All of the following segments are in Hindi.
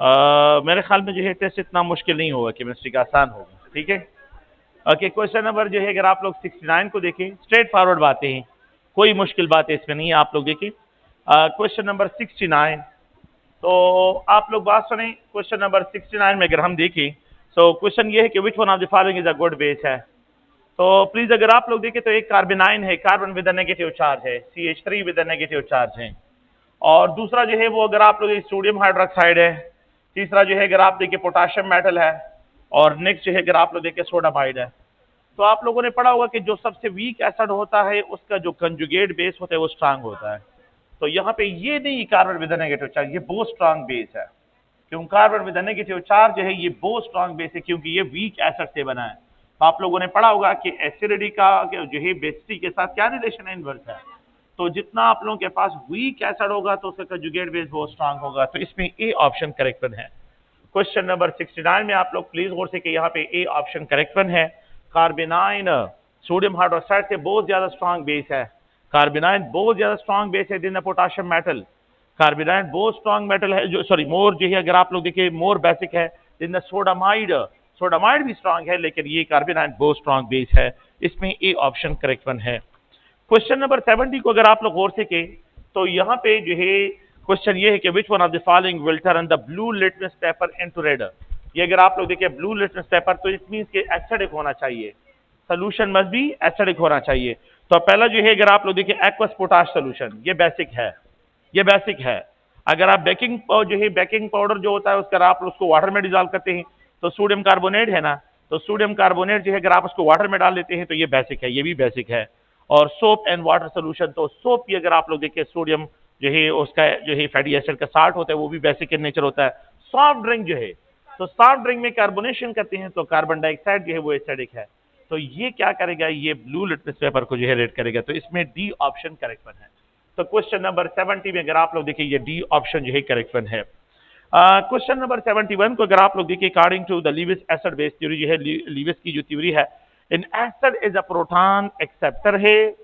मेरे ख्याल में जो है टेस्ट इतना मुश्किल नहीं होगा, केमिस्ट्री का आसान होगा। ठीक है, ओके। क्वेश्चन नंबर जो है अगर आप लोग 69 को देखें, स्ट्रेट फॉरवर्ड बातें हैं, कोई मुश्किल बातें इसमें नहीं है। आप लोग देखें क्वेश्चन नंबर 69, तो आप लोग बात सुने। क्वेश्चन नंबर 69 में अगर हम देखें तो क्वेश्चन ये है कि विच one of the following is a good base है। तो प्लीज अगर आप लोग देखें तो एक कार्बेनाइन है, carbon with a negative charge है, CH3 with a negative charge है। और दूसरा जो है वो अगर आप लोग सोडियम हाइड्रोक्साइड है। तीसरा जो है अगर आप देखिए पोटाशियम मेटल है। और नेक्स्ट जो है अगर आप लोग देखिए सोडामाइड है। तो आप लोगों ने पढ़ा होगा कि जो सबसे वीक एसिड होता है उसका जो कंजुगेट बेस होता है वो स्ट्रांग होता है। तो यहाँ पे ये नहीं कार्बन विद नेगेटिव चार्ज, ये बहुत स्ट्रांग बेस है। क्यों कार्बन विद नेगेटिव चार्ज है, ये बहुत स्ट्रांग बेस है क्योंकि ये वीक एसिड से बना है। तो आप लोगों ने पढ़ा होगा कि एसिडिटी का जो है बेसिटी के साथ क्या रिलेशन है, इनवर्स है। तो जितना आप लोगों के पास वीक एसिड होगा तो उसका कंजुगेट बेस बहुत स्ट्रांग होगा। तो इसमें ए ऑप्शन करेक्ट वन है। क्वेश्चन नंबर 69 में आप लोग प्लीज गौर से कि यहाँ पे ए ऑप्शन करेक्ट वन है। कार्बेनाइन सोडियम हाइड्रोक्साइड से बहुत ज्यादा स्ट्रांग बेस है। कार्बेनाइन बहुत ज्यादा स्ट्रांग बेस है दिन पोटाशियम मेटल। कार्बेनाइन बहुत स्ट्रांग मेटल है, जो सॉरी मोर जो है अगर आप लोग देखिए मोर बेसिक है दिन सोडामाइड। सोडामाइड भी स्ट्रांग है लेकिन ये कार्बेनाइन बहुत स्ट्रांग बेस है। इसमें ए ऑप्शन करेक्ट वन है। क्वेश्चन नंबर 70 को अगर आप लोग गौर से के तो यहाँ पे जो है क्वेश्चन ये है कि विच one of the following will turn the blue litmus paper into red. ये अगर आप लोग देखिए ब्लू लिटमस पेपर, तो इट मींस के एसिडिक होना चाहिए, सोल्यूशन मस्ट बी एसिडिक होना चाहिए। तो पहला जो है अगर आप लोग देखिए एक्वस पोटाश सोल्यूशन, ये बेसिक है, ये बेसिक है। अगर आप बेकिंग जो है बेकिंग पाउडर जो होता है उसका आप उसको वाटर में डिजॉल्व करते हैं तो सोडियम कार्बोनेट है ना, तो सोडियम कार्बोनेट जो है अगर आप उसको वाटर में डाल लेते हैं तो ये बेसिक है, ये भी बेसिक है। और सोप एंड वाटर सोल्यूशन, तो सोप भी अगर आप लोग देखिए सोडियम जो है उसका जो है फैटी एसिड का साल्ट होता है वो भी बेसिक इन नेचर होता है। सॉफ्ट ड्रिंक जो है, तो सॉफ्ट ड्रिंक में कार्बोनेशन करते हैं तो कार्बन डाइऑक्साइड जो है वो एसिडिक है। तो ये क्या करेगा, ये ब्लू लिटमस पेपर को जो है रेड करेगा। तो इसमें डी ऑप्शन करेक्ट वन है। तो क्वेश्चन नंबर 70 में अगर आप लोग देखिए ये डी ऑप्शन जो है करेक्ट वन है। क्वेश्चन नंबर 71 को अगर आप लोग देखिए according to the Lewis acid base theory जो है, लीविस की जो थ्योरी है, in acid is a proton acceptor है,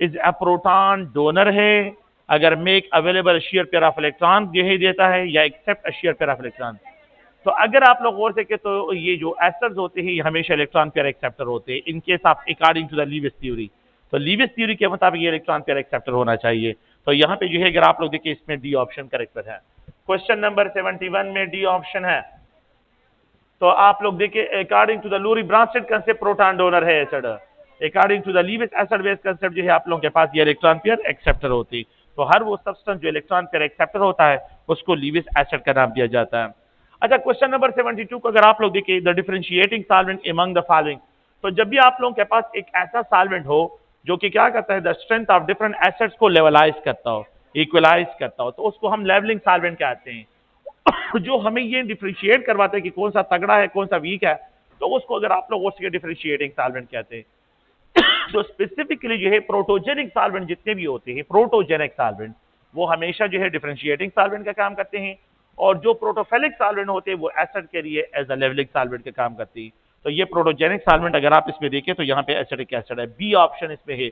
इज अ प्रोटॉन डोनर है, अगर make available share pair of electron जो है देता है, या accept a share pair of electron. तो अगर आप लोग गौर से के तो ये जो एसिड्स होते हैं ये हमेशा इलेक्ट्रॉन पेयर एक्सेप्टर होते हैं in case of according to the Lewis theory. तो लीविस थ्योरी के मुताबिक ये इलेक्ट्रॉन पेयर एक्सेप्टर होना चाहिए। तो यहाँ पे जो है अगर आप लोग देखिए इसमें डी ऑप्शन करेक्ट है। क्वेश्चन नंबर 71 में डी ऑप्शन है। तो आप लोग देखिए according to the Lowry Bronsted concept proton donor है acid, according to the Lewis acid base concept जो है आप लोगों के पास ये इलेक्ट्रॉन पेयर एक्सेप्टर होती। तो हर वो सब्सटेंस जो इलेक्ट्रॉन पेयर एक्सेप्टर होता है उसको लीविस एसिड का नाम दिया जाता है। अच्छा, क्वेश्चन नंबर 72 को अगर आप लोग देखिए the differentiating solvent among the following. तो जब भी आप लोगों के पास एक ऐसा सॉल्वेंट हो जो कि क्या करता है, the strength of different acids को लेवलाइज करता हो, इक्वलाइज करता हो, तो उसको हम लेवलिंग सॉल्वेंट कहते हैं। जो हमें ये डिफरेंशिएट करवाता है कि कौन सा तगड़ा है कौन सा वीक है, तो उसको अगर आप लोग उसके डिफरेंशिएटिंग सॉल्वेंट कहते हैं। तो स्पेसिफिकली जो है प्रोटोजेनिक सॉल्वेंट जितने भी होते हैं, प्रोटोजेनिक सॉल्वेंट, वो हमेशा जो है डिफरेंशिएटिंग सॉल्वेंट का काम करते हैं। और जो प्रोटोफेलिक सॉल्वेंट होते हैं वो एसिड के लिए एज अ लेवलिंग सॉल्वेंट का काम करती है। तो ये प्रोटोजेनिक सॉल्वेंट अगर आप इसमें देखें तो यहाँ पे एसिडिक एसिड है, बी ऑप्शन इसमें है।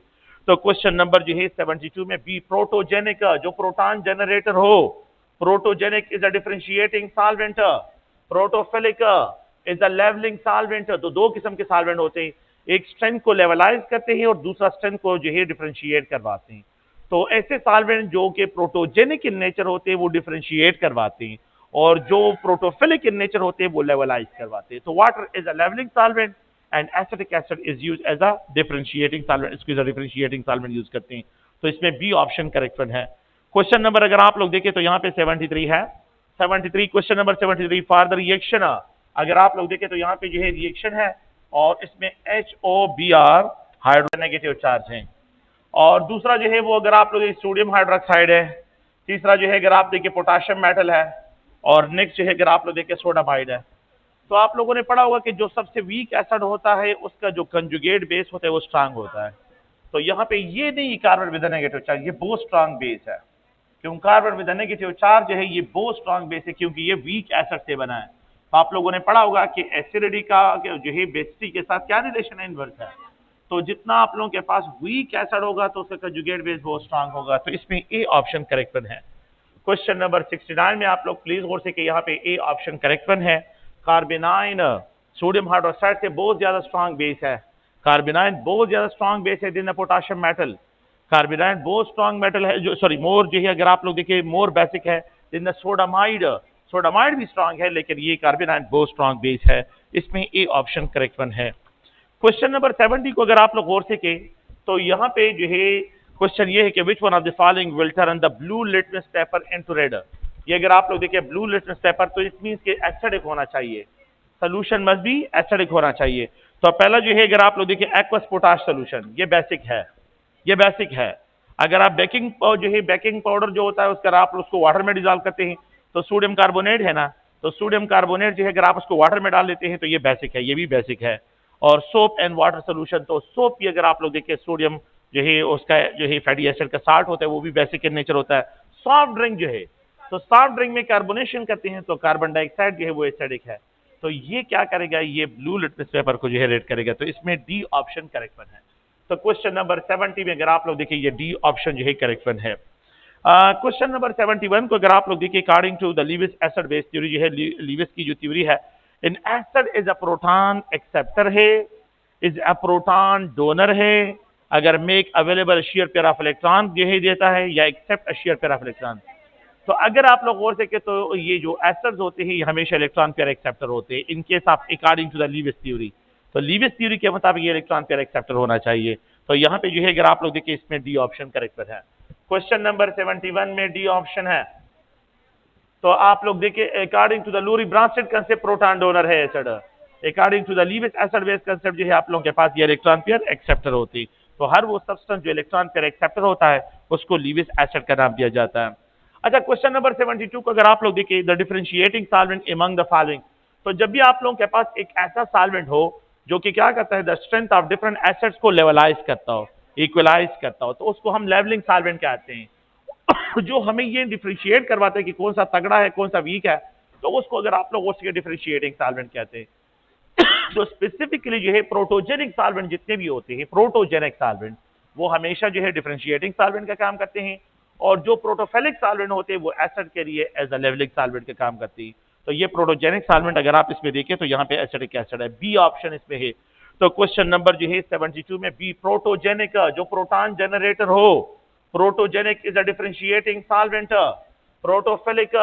तो क्वेश्चन नंबर जो है 72 में बी प्रोटोजेनिक, जो प्रोटॉन जनरेटर हो, protogenic is a differentiating solvent, protophilic is a levelling solvent. तो दो किस्म के सॉल्वेंट होते हैं, एक स्ट्रेंथ को लेवलाइज करते हैं और दूसरा स्ट्रेंथ को जो है डिफरेंशिएट करवाते हैं। तो ऐसे सॉल्वेंट जो कि प्रोटोजेनिक इन नेचर होते हैं वो डिफरेंशिएट करवाते हैं, और जो प्रोटोफिलिक इन नेचर होते हैं वो लेवलाइज करवाते हैं। तो water is a levelling solvent and acetic acid is used as a differentiating solvent, इसको as a differentiating solvent use करते हैं। तो इसमें बी ऑप्शन करेक्ट है। क्वेश्चन नंबर अगर आप लोग देखें तो यहाँ पे 73 है। 73 question number 73 for the reaction, अगर आप लोग देखें तो यहाँ पे जो है रिएक्शन है और इसमें HOBr हाइड्रोजन नेगेटिव चार्ज है। और दूसरा जो है वो अगर आप लोग सोडियम हाइड्रोक्साइड है। तीसरा जो है अगर आप देखिए पोटाशियम मेटल है। और नेक्स्ट जो है अगर आप लोग देखिए सोडामाइड है। तो आप लोगों ने पढ़ा होगा कि जो सबसे वीक एसिड होता है उसका जो कंजुगेट बेस होता है वो स्ट्रांग होता है। तो यहाँ पे ये नहीं कार्बन विद नेगेटिव चार्ज, ये बहुत स्ट्रांग बेस है। क्यों कार्बन विद नेगेटिव चार्ज जो है ये बहुत स्ट्रांग बेस है क्योंकि ये वीक एसिड से बना है। तो आप लोगों ने पढ़ा होगा कि एसिडिटी का जो है बेसिटी के साथ क्या रिलेशन है, इनवर्स है। तो जितना आप लोगों के पास वीक एसिड होगा तो उसका कंजुगेट बेस बहुत स्ट्रांग होगा। तो इसमें ए ऑप्शन करेक्ट है। क्वेश्चन नंबर 69 में आप लोग प्लीज गौर से कि यहाँ पे ए ऑप्शन करेक्ट वन है। कार्बेनाइन सोडियम हाइड्रोक्साइड से बहुत ज्यादा स्ट्रॉन्ग बेस है। कार्बेनाइन बहुत ज्यादा स्ट्रॉन्ग बेस है दिन पोटाशियम मेटल। कार्बेनाइन बहुत स्ट्रॉन्ग मेटल है, जो सॉरी मोर जो है, अगर आप लोग देखिए मोर बेसिक है दिन सोडामाइड। सोडामाइड भी स्ट्रॉन्ग है, लेकिन ये कार्बेनाइन बहुत स्ट्रॉन्ग बेस है। इसमें ए ऑप्शन करेक्ट वन है। क्वेश्चन नंबर 70 को अगर आप लोग गौर से के तो यहाँ पे जो है क्वेश्चन ये है कि विच one of the following will turn the blue litmus paper into red. ये अगर आप लोग देखिए ब्लू लिटमस पेपर, तो इट मींस के एसिडिक होना चाहिए, सोल्यूशन मस्ट बी एसिडिक होना चाहिए। तो पहला जो है अगर आप लोग देखिए एक्वस पोटाश सोल्यूशन, ये बेसिक है, ये बेसिक है। अगर आप बेकिंग जो है बेकिंग पाउडर जो होता है उसका आप उसको वाटर में डिजॉल्व करते हैं तो सोडियम कार्बोनेट है ना, तो सोडियम कार्बोनेट जो है अगर आप उसको वाटर में डाल लेते हैं तो ये बेसिक है, ये भी बेसिक है। और सोप एंड वाटर सोल्यूशन, तो सोप भी अगर आप लोग देखिए सोडियम जो है उसका जो है फैटी एसिड का साल्ट होता है, वो भी बेसिक इन नेचर होता है। सॉफ्ट ड्रिंक जो है, तो सॉफ्ट ड्रिंक में कार्बोनेशन करते हैं तो कार्बन डाइऑक्साइड जो है वो एसिडिक है। तो ये क्या करेगा, ये ब्लू लिटमस पेपर को जो है रेड करेगा। तो इसमें डी ऑप्शन करेक्ट वन है। तो क्वेश्चन नंबर 70 में अगर आप लोग देखिए ये डी ऑप्शन जो है करेक्ट वन है। क्वेश्चन नंबर 71 को अगर आप लोग देखिए according to the Lewis acid base theory जो है, लीविस की जो थ्योरी है, in acid is a proton acceptor है, इज अ प्रोटॉन डोनर है, अगर make available share pair of electron जो है देता है, या accept share pair of electron. तो अगर आप लोग गौर से के तो ये जो एसिड्स होते हैं ये हमेशा इलेक्ट्रॉन पेयर एक्सेप्टर होते हैं in case of according to the Lewis theory. तो लीविस थ्योरी के मुताबिक ये इलेक्ट्रॉन पेयर एक्सेप्टर होना चाहिए। तो यहाँ पे जो है अगर आप लोग देखिए इसमें डी ऑप्शन करेक्ट है। क्वेश्चन नंबर 71 में डी ऑप्शन है। तो आप लोग देखिए according to the Lowry Bronsted concept proton donor है acid, according to the Lewis acid base concept जो है आप लोगों के पास ये इलेक्ट्रॉन पेयर एक्सेप्टर होती। तो हर वो सब्सटेंस जो इलेक्ट्रॉन पेयर एक्सेप्टर होता है उसको लीविस एसिड का नाम दिया जाता है। अच्छा, क्वेश्चन नंबर 72 को अगर आप लोग देखिए the differentiating solvent among the following. तो जब भी आप लोगों के पास एक ऐसा सॉल्वेंट हो जो कि क्या करता है, the strength of different acids को लेवलाइज करता हो, इक्वलाइज करता हो, तो उसको हम लेवलिंग सॉल्वेंट कहते हैं। जो हमें ये डिफरेंशिएट करवाता है कि कौन सा तगड़ा है कौन सा वीक है, तो उसको अगर आप लोग उसके डिफरेंशिएटिंग सॉल्वेंट कहते हैं। तो स्पेसिफिकली जो है प्रोटोजेनिक सॉल्वेंट जितने भी होते हैं, प्रोटोजेनिक सॉल्वेंट, वो हमेशा जो है डिफरेंशिएटिंग सॉल्वेंट का काम करते हैं। और जो प्रोटोफेलिक सॉल्वेंट होते हैं वो एसिड के लिए एज अ लेवलिंग सॉल्वेंट का काम करती है। तो ये प्रोटोजेनिक सॉल्वेंट अगर आप इसमें देखें तो यहाँ पे एसिडिक एसिड है, बी ऑप्शन इसमें है। तो क्वेश्चन नंबर जो है 72 में बी प्रोटोजेनिक, जो प्रोटॉन जनरेटर हो, protogenic is a differentiating solvent, protophilic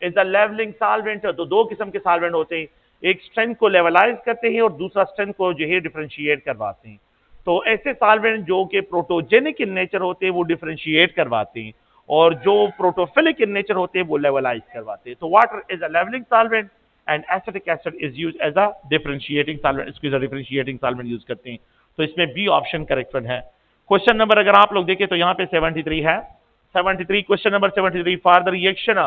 is a levelling solvent. तो दो किस्म के सॉल्वेंट होते हैं, एक स्ट्रेंथ को लेवलाइज करते हैं और दूसरा स्ट्रेंथ को जो है डिफरेंशिएट करवाते हैं। तो ऐसे सॉल्वेंट जो कि प्रोटोजेनिक इन नेचर होते हैं वो डिफरेंशिएट करवाते हैं, और जो प्रोटोफिलिक इन नेचर होते हैं वो लेवलाइज करवाते हैं। तो water is a levelling solvent and acetic acid is use as a differentiating solvent, इसको as a differentiating solvent use करते हैं। तो इसमें बी ऑप्शन करेक्ट है। क्वेश्चन नंबर अगर आप लोग देखें तो यहाँ पे 73 है। 73 question number 73 for the reaction,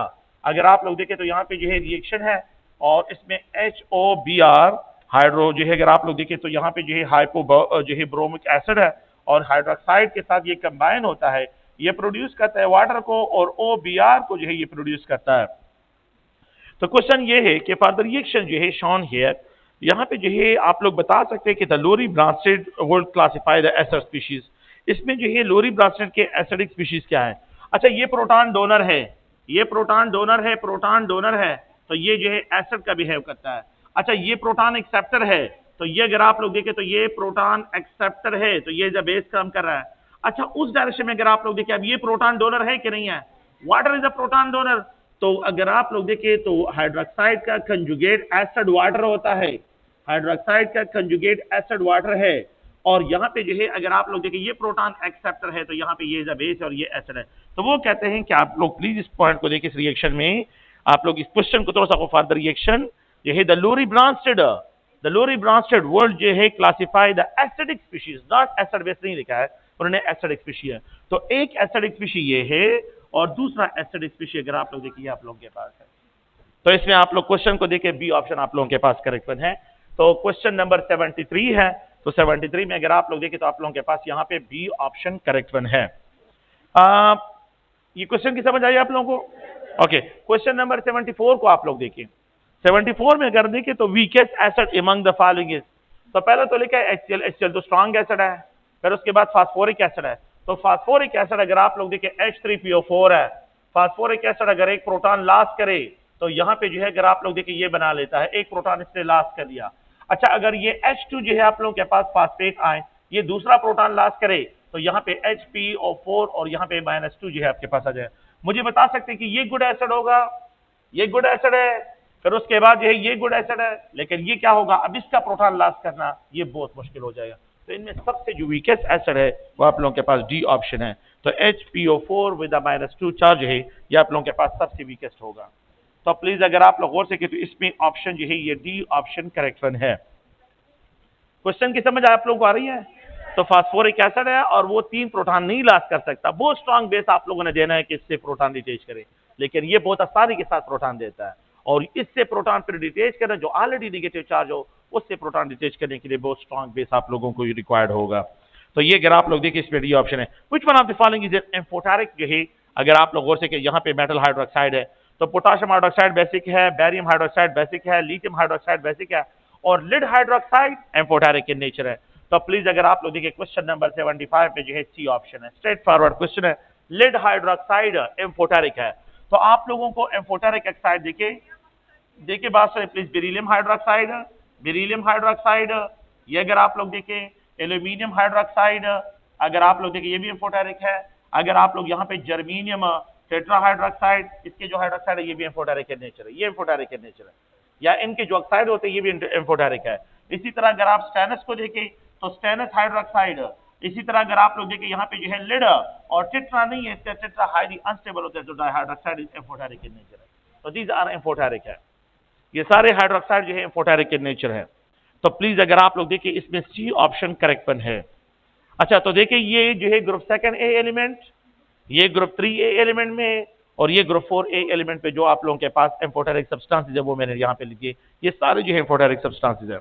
अगर आप लोग देखें तो यहाँ पे जो है रिएक्शन है और इसमें HOBr हाइड्रो जो है अगर आप लोग देखें तो यहाँ पे जो है हाइपो जो है ब्रोमिक एसिड है और हाइड्रोक्साइड के साथ ये कंबाइन होता है, ये प्रोड्यूस करता है वाटर को, और OBr को जो है ये प्रोड्यूस करता है। तो क्वेश्चन ये है कि फॉर द रिएक्शन जो है शॉन हियर, यहाँ पे जो है आप लोग बता सकते हैं कि the Lowry Bronsted world classify the acid species. इसमें जो है लोरी ब्रांचेड के एसिडिक स्पीशीज क्या है। अच्छा, ये प्रोटॉन डोनर है, ये प्रोटॉन डोनर है, प्रोटॉन डोनर है, तो ये जो है एसिड का बिहेव करता है। अच्छा, ये प्रोटॉन एक्सेप्टर है, तो ये अगर आप लोग देखें तो ये प्रोटॉन एक्सेप्टर है, तो ये जब बेस काम कर रहा है। अच्छा, उस डायरेक्शन में अगर आप लोग देखें अब ये प्रोटॉन डोनर है कि नहीं है, water is a proton donor. तो अगर आप लोग देखें तो हाइड्रोक्साइड का कंजुगेट एसिड वाटर होता है, हाइड्रोक्साइड का कंजुगेट एसिड वाटर है, और यहाँ पे जो है अगर आप लोग देखें ये प्रोटॉन एक्सेप्टर है, तो यहाँ पे ये बेस और ये एसिड है। तो वो कहते हैं कि आप लोग प्लीज इस पॉइंट को देखें, इस रिएक्शन में आप लोग इस क्वेश्चन को थोड़ा सा फॉर द रिएक्शन ये है द लोरी ब्रांचेड वर्ल्ड जो है classify the acidic species, not acid base नहीं लिखा है, उन्होंने एसिडिक स्पीशी है। तो एक एसिडिक स्पीशी ये है और दूसरा एसिडिक स्पीशी अगर आप लोग देखिए आप लोगों के पास है। तो इसमें आप लोग क्वेश्चन को देखिए बी ऑप्शन आप लोगों के पास करेक्ट है। तो क्वेश्चन नंबर 73 है, तो 73 में अगर आप लोग देखें तो आप लोगों के पास यहाँ पे बी ऑप्शन करेक्ट है। ये क्वेश्चन की समझ आई आप लोगों को? ओके, क्वेश्चन नंबर 74 को आप लोग देखिए। 74 में अगर देखें तो weakest acid among the following is, तो पहले तो लिखा है HCl तो स्ट्रॉन्ग एसिड है, फिर उसके बाद फास्फोरिक एसिड है। तो फास्फोरिक एसिड अगर आप लोग देखें H3PO4 है, फास्फोरिक एसिड अगर एक प्रोटॉन लॉस करे तो यहाँ पे जो है अगर आप लोग देखिए ये बना लेता है, एक प्रोटॉन इसने लॉस कर दिया। अच्छा, अगर ये H2 जो है आप लोगों के पास फास्फेट आए, ये दूसरा प्रोटॉन लॉस करे तो यहाँ पे HPO4 और यहाँ पे -2 जो है आपके पास आ जाए। मुझे बता सकते हैं कि ये गुड एसिड होगा, ये गुड एसिड है, फिर उसके बाद जो है ये गुड एसिड है, लेकिन ये क्या होगा, अब इसका प्रोटॉन लॉस करना ये बहुत मुश्किल हो जाएगा। तो इनमें सबसे जो वीकेस्ट एसिड है वो आप लोगों के पास डी ऑप्शन है। तो HPO4 विद -2 चार्ज है, ये आप लोगों के पास सबसे वीकेस्ट होगा। तो प्लीज अगर आप लोग गौर से कि तो इसमें ऑप्शन जो है ये डी ऑप्शन करेक्ट वन है। क्वेश्चन की समझ आप लोगों को आ रही है? तो फास्फोरिक एसिड है और वो 3 प्रोटॉन नहीं लॉस कर सकता, बहुत स्ट्रांग बेस आप लोगों ने देना है कि इससे प्रोटॉन डिटेच करे, लेकिन ये बहुत आसानी के साथ प्रोटॉन देता है और इससे प्रोटॉन फिर डिटेच करना जो ऑलरेडी नेगेटिव चार्ज हो उससे प्रोटॉन डिटेच करने के लिए बहुत स्ट्रांग बेस आप लोगों को रिक्वायर्ड होगा। तो ये अगर आप लोग देखिए इसमें डी ऑप्शन है। Which one of the following is amphoteric जो है, अगर आप लोग गौर से कि यहाँ पे मेटल हाइड्रोक्साइड है तो पोटाशियम हाइड्रोक्साइड बेसिक है, बैरियम हाइड्रोक्साइड बेसिक है, लिथियम हाइड्रोक्साइड बेसिक है और lead hydroxide amphoteric in nature है। तो प्लीज अगर आप लोग देखिए क्वेश्चन नंबर 75 पे जो है सी ऑप्शन है, स्ट्रेट फॉरवर्ड क्वेश्चन है, लिड हाइड्रोक्साइड एम्फोटेरिक है। तो आप लोगों को एम्फोटेरिक ऑक्साइड देखिए बात सुनिए प्लीज, बेरिलियम हाइड्रोक्साइड, ये अगर आप लोग देखें एल्यूमिनियम हाइड्रोक्साइड, अगर आप लोग देखें ये भी एम्फोटेरिक है। अगर आप लोग यहाँ पे जर्मीनियम टेट्रा हाइड्रोक्साइड, इसके जो हाइड्रोक्साइड है ये भी एम्फोटेरिक इन नेचर है, ये एम्फोटेरिक इन नेचर है, या इनके जो ऑक्साइड होते हैं ये भी एम्फोटेरिक है। इसी तरह अगर आप स्टेनस को देखें तो स्टेनस हाइड्रोक्साइड, इसी तरह अगर आप लोग देखें यहाँ पे जो है लिड और टेट्रा नहीं है, इसका टेट्रा हाईली अनस्टेबल होता है, जो डाइहाइड्रोक्साइड इज एम्फोटेरिक इन नेचर है। तो दीज आर एम्फोटेरिक है, ये सारे हाइड्रोक्साइड जो है एम्फोटेरिक इन नेचर है। तो प्लीज अगर आप लोग देखिए इसमें सी ऑप्शन करेक्ट वन है। अच्छा, तो देखिए ये जो है ग्रुप सेकंड ए एलिमेंट, ये ग्रुप 3A एलिमेंट में और ये ग्रुप 4A एलिमेंट पे जो आप लोगों के पास एम्फोटेरिक सब्सटेंसेस है वो मैंने यहाँ पे लिखे, ये सारे जो है एम्फोटेरिक सब्सटेंसेस है।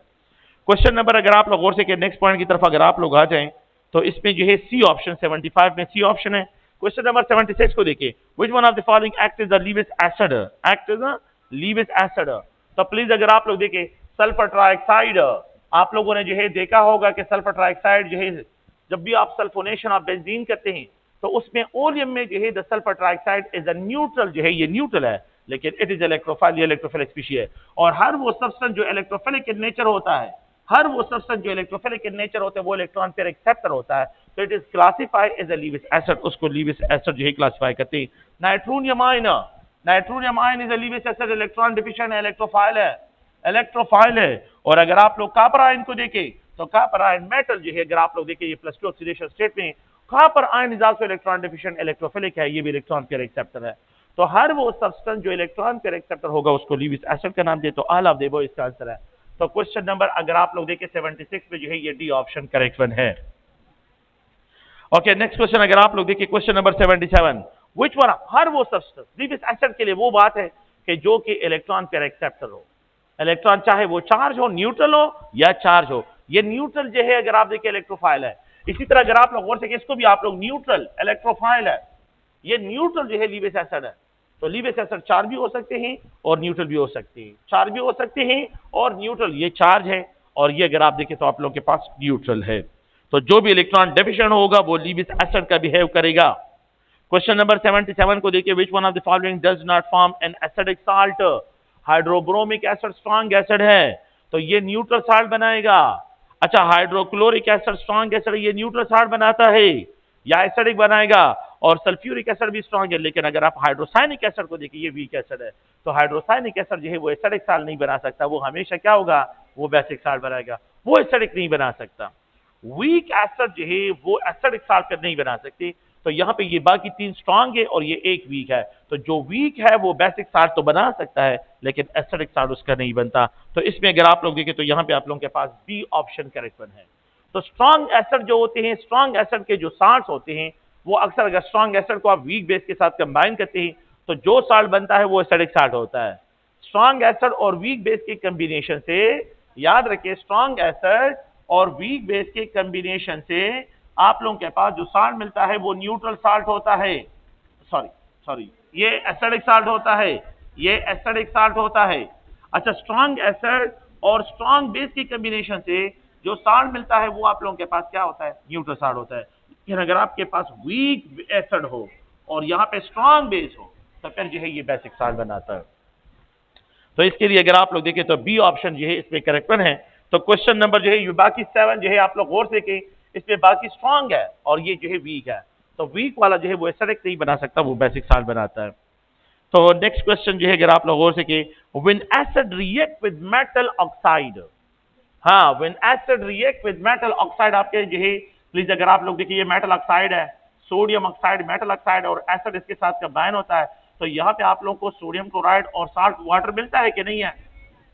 क्वेश्चन नंबर अगर आप लोग गौर से नेक्स्ट पॉइंट की तरफ अगर आप लोग आ जाएं तो इसमें जो है सी ऑप्शन 75 में सी ऑप्शन है। क्वेश्चन नंबर 76 को देखिए, which one of the following act is the Lewis acid, act is the Lewis acid. तो प्लीज अगर आप लोग देखें सल्फर ट्राइऑक्साइड, आप लोगों ने जो है देखा होगा कि सल्फर ट्राइऑक्साइड जो है जब भी आप सल्फोनेशन ऑफ बेंजीन करते हैं तो उसमें ओलियम में जो है the sulphur trioxide is a neutral, जो है ये न्यूट्रल है, लेकिन इट इज इलेक्ट्रोफाइल, ये इलेक्ट्रोफिलिक स्पीशीज है। और हर वो सब्सटेंस जो इलेक्ट्रोफिलिक इन नेचर होता है, हर वो सब्सटेंस जो इलेक्ट्रोफिलिक इन नेचर होता है वो इलेक्ट्रॉन पेयर एक्सेप्टर होता है, तो it is classified as a Lewis acid, उसको लीविस एसिड जो है क्लासिफाई करते हैं। Nitronium ion is a Lewis acid, electron deficient है, इलेक्ट्रोफाइल है। और अगर आप लोग कॉपर आयन को देखें तो कॉपर आयन मेटल जो है अगर आप लोग देखें ये +2 ऑक्सीडेशन स्टेट में, copper ion is also electron deficient, electrophilic है, ये भी इलेक्ट्रॉन पेयर एक्सेप्टर है। तो हर वो सब्सटेंस जो इलेक्ट्रॉन पेयर एक्सेप्टर होगा उसको लीविस एसिड का नाम दे। तो ऑल ऑफ देबो इसका आंसर है। तो क्वेश्चन नंबर अगर आप लोग देखें 76 पे जो है ये डी ऑप्शन करेक्ट वन है। ओके, नेक्स्ट क्वेश्चन अगर आप लोग देखिए क्वेश्चन नंबर 77, व्हिच वन, हर वो सब्सटेंस लीविस एसिड के लिए वो बात है कि जो कि इलेक्ट्रॉन पेयर एक्सेप्टर हो, इलेक्ट्रॉन चाहे वो चार्ज हो, न्यूट्रल हो या चार्ज हो, ये न्यूट्रल जो है अगर आप देखिए इलेक्ट्रोफाइल है। इसी तरह अगर आप लोग गौर से इसको भी आप लोग न्यूट्रल इलेक्ट्रोफाइल है, ये न्यूट्रल जो है लीविस एसिड है। तो लीविस एसिड चार्ज भी हो सकते हैं और न्यूट्रल भी हो सकते हैं, चार्ज भी हो सकते हैं और न्यूट्रल, ये चार्ज है और ये अगर आप देखें तो आप लोगों के पास न्यूट्रल है। तो जो भी इलेक्ट्रॉन डेफिशिएंट होगा वो लीविस एसिड का बिहेव करेगा। क्वेश्चन नंबर 77 को देखिए, which one of the following does not form an acidic salt. Hydrobromic acid strong acid है तो ये न्यूट्रल साल्ट बनाएगा। अच्छा, हाइड्रोक्लोरिक एसिड स्ट्रॉन्ग एसिड, ये न्यूट्रल साल्ट बनाता है या एसिडिक बनाएगा। और सल्फ्यूरिक एसिड भी स्ट्रॉन्ग है, लेकिन अगर आप हाइड्रोसाइनिक एसिड को देखिए ये वीक एसिड है। तो हाइड्रोसाइनिक एसिड जो है वो एसिडिक साल्ट नहीं बना सकता, वो हमेशा क्या होगा, वो बेसिक साल्ट बनाएगा, वो एसिडिक नहीं बना सकता। वीक एसिड जो है वो एसिडिक साल्ट नहीं बना सकती। तो यहाँ पे ये बाकी 3 स्ट्रॉन्ग है और ये 1 वीक है। तो जो वीक है वो बेसिक साल्ट तो बना सकता है लेकिन एसिडिक साल्ट उसका नहीं बनता। तो इसमें अगर आप लोग देखें तो यहाँ पे आप लोगों के पास बी ऑप्शन करेक्ट वन है। तो स्ट्रॉन्ग एसिड जो होते हैं, स्ट्रॉन्ग एसिड के जो साल्ट होते हैं वो अक्सर अगर स्ट्रॉन्ग एसिड को आप वीक बेस के साथ कंबाइन करते हैं तो जो साल्ट बनता है वो एसिडिक साल्ट होता है। स्ट्रॉन्ग एसिड और वीक बेस के कॉम्बिनेशन से, याद रखिए, स्ट्रॉन्ग एसिड और वीक बेस के कॉम्बिनेशन से आप लोगों के पास जो साल्ट मिलता है वो न्यूट्रल साल्ट होता है, सॉरी ये एसिडिक साल्ट होता है, ये एसिडिक साल्ट होता है। अच्छा, स्ट्रॉन्ग एसिड और स्ट्रॉन्ग बेस की कॉम्बिनेशन से जो साल्ट मिलता है वो आप लोगों के पास क्या होता है, न्यूट्रल साल्ट होता है। लेकिन अगर आपके पास वीक एसिड हो और यहाँ पे स्ट्रॉन्ग बेस हो तो फिर जो है ये बेसिक साल्ट बनाता है। तो इसके लिए अगर आप लोग देखें तो बी ऑप्शन जो है इसमें करेक्ट वन है। तो क्वेश्चन नंबर जो है बाकी 7 जो है आप लोग गौर से देखें, इसमें बाकी स्ट्रांग है और ये जो है वीक है। तो वीक वाला जो है वो एसिडिक नहीं बना सकता, वो बेसिक साल्ट बनाता है। तो नेक्स्ट क्वेश्चन जो है अगर आप लोग गौर से देखें, when acid react with metal oxide, हाँ when acid react with metal oxide, आपके जो है प्लीज अगर आप लोग देखिए ये मेटल ऑक्साइड है, सोडियम ऑक्साइड मेटल ऑक्साइड और एसिड इसके साथ कंबाइन होता है, तो यहाँ पे आप लोगों को सोडियम क्लोराइड और साल्ट वाटर मिलता है कि नहीं है?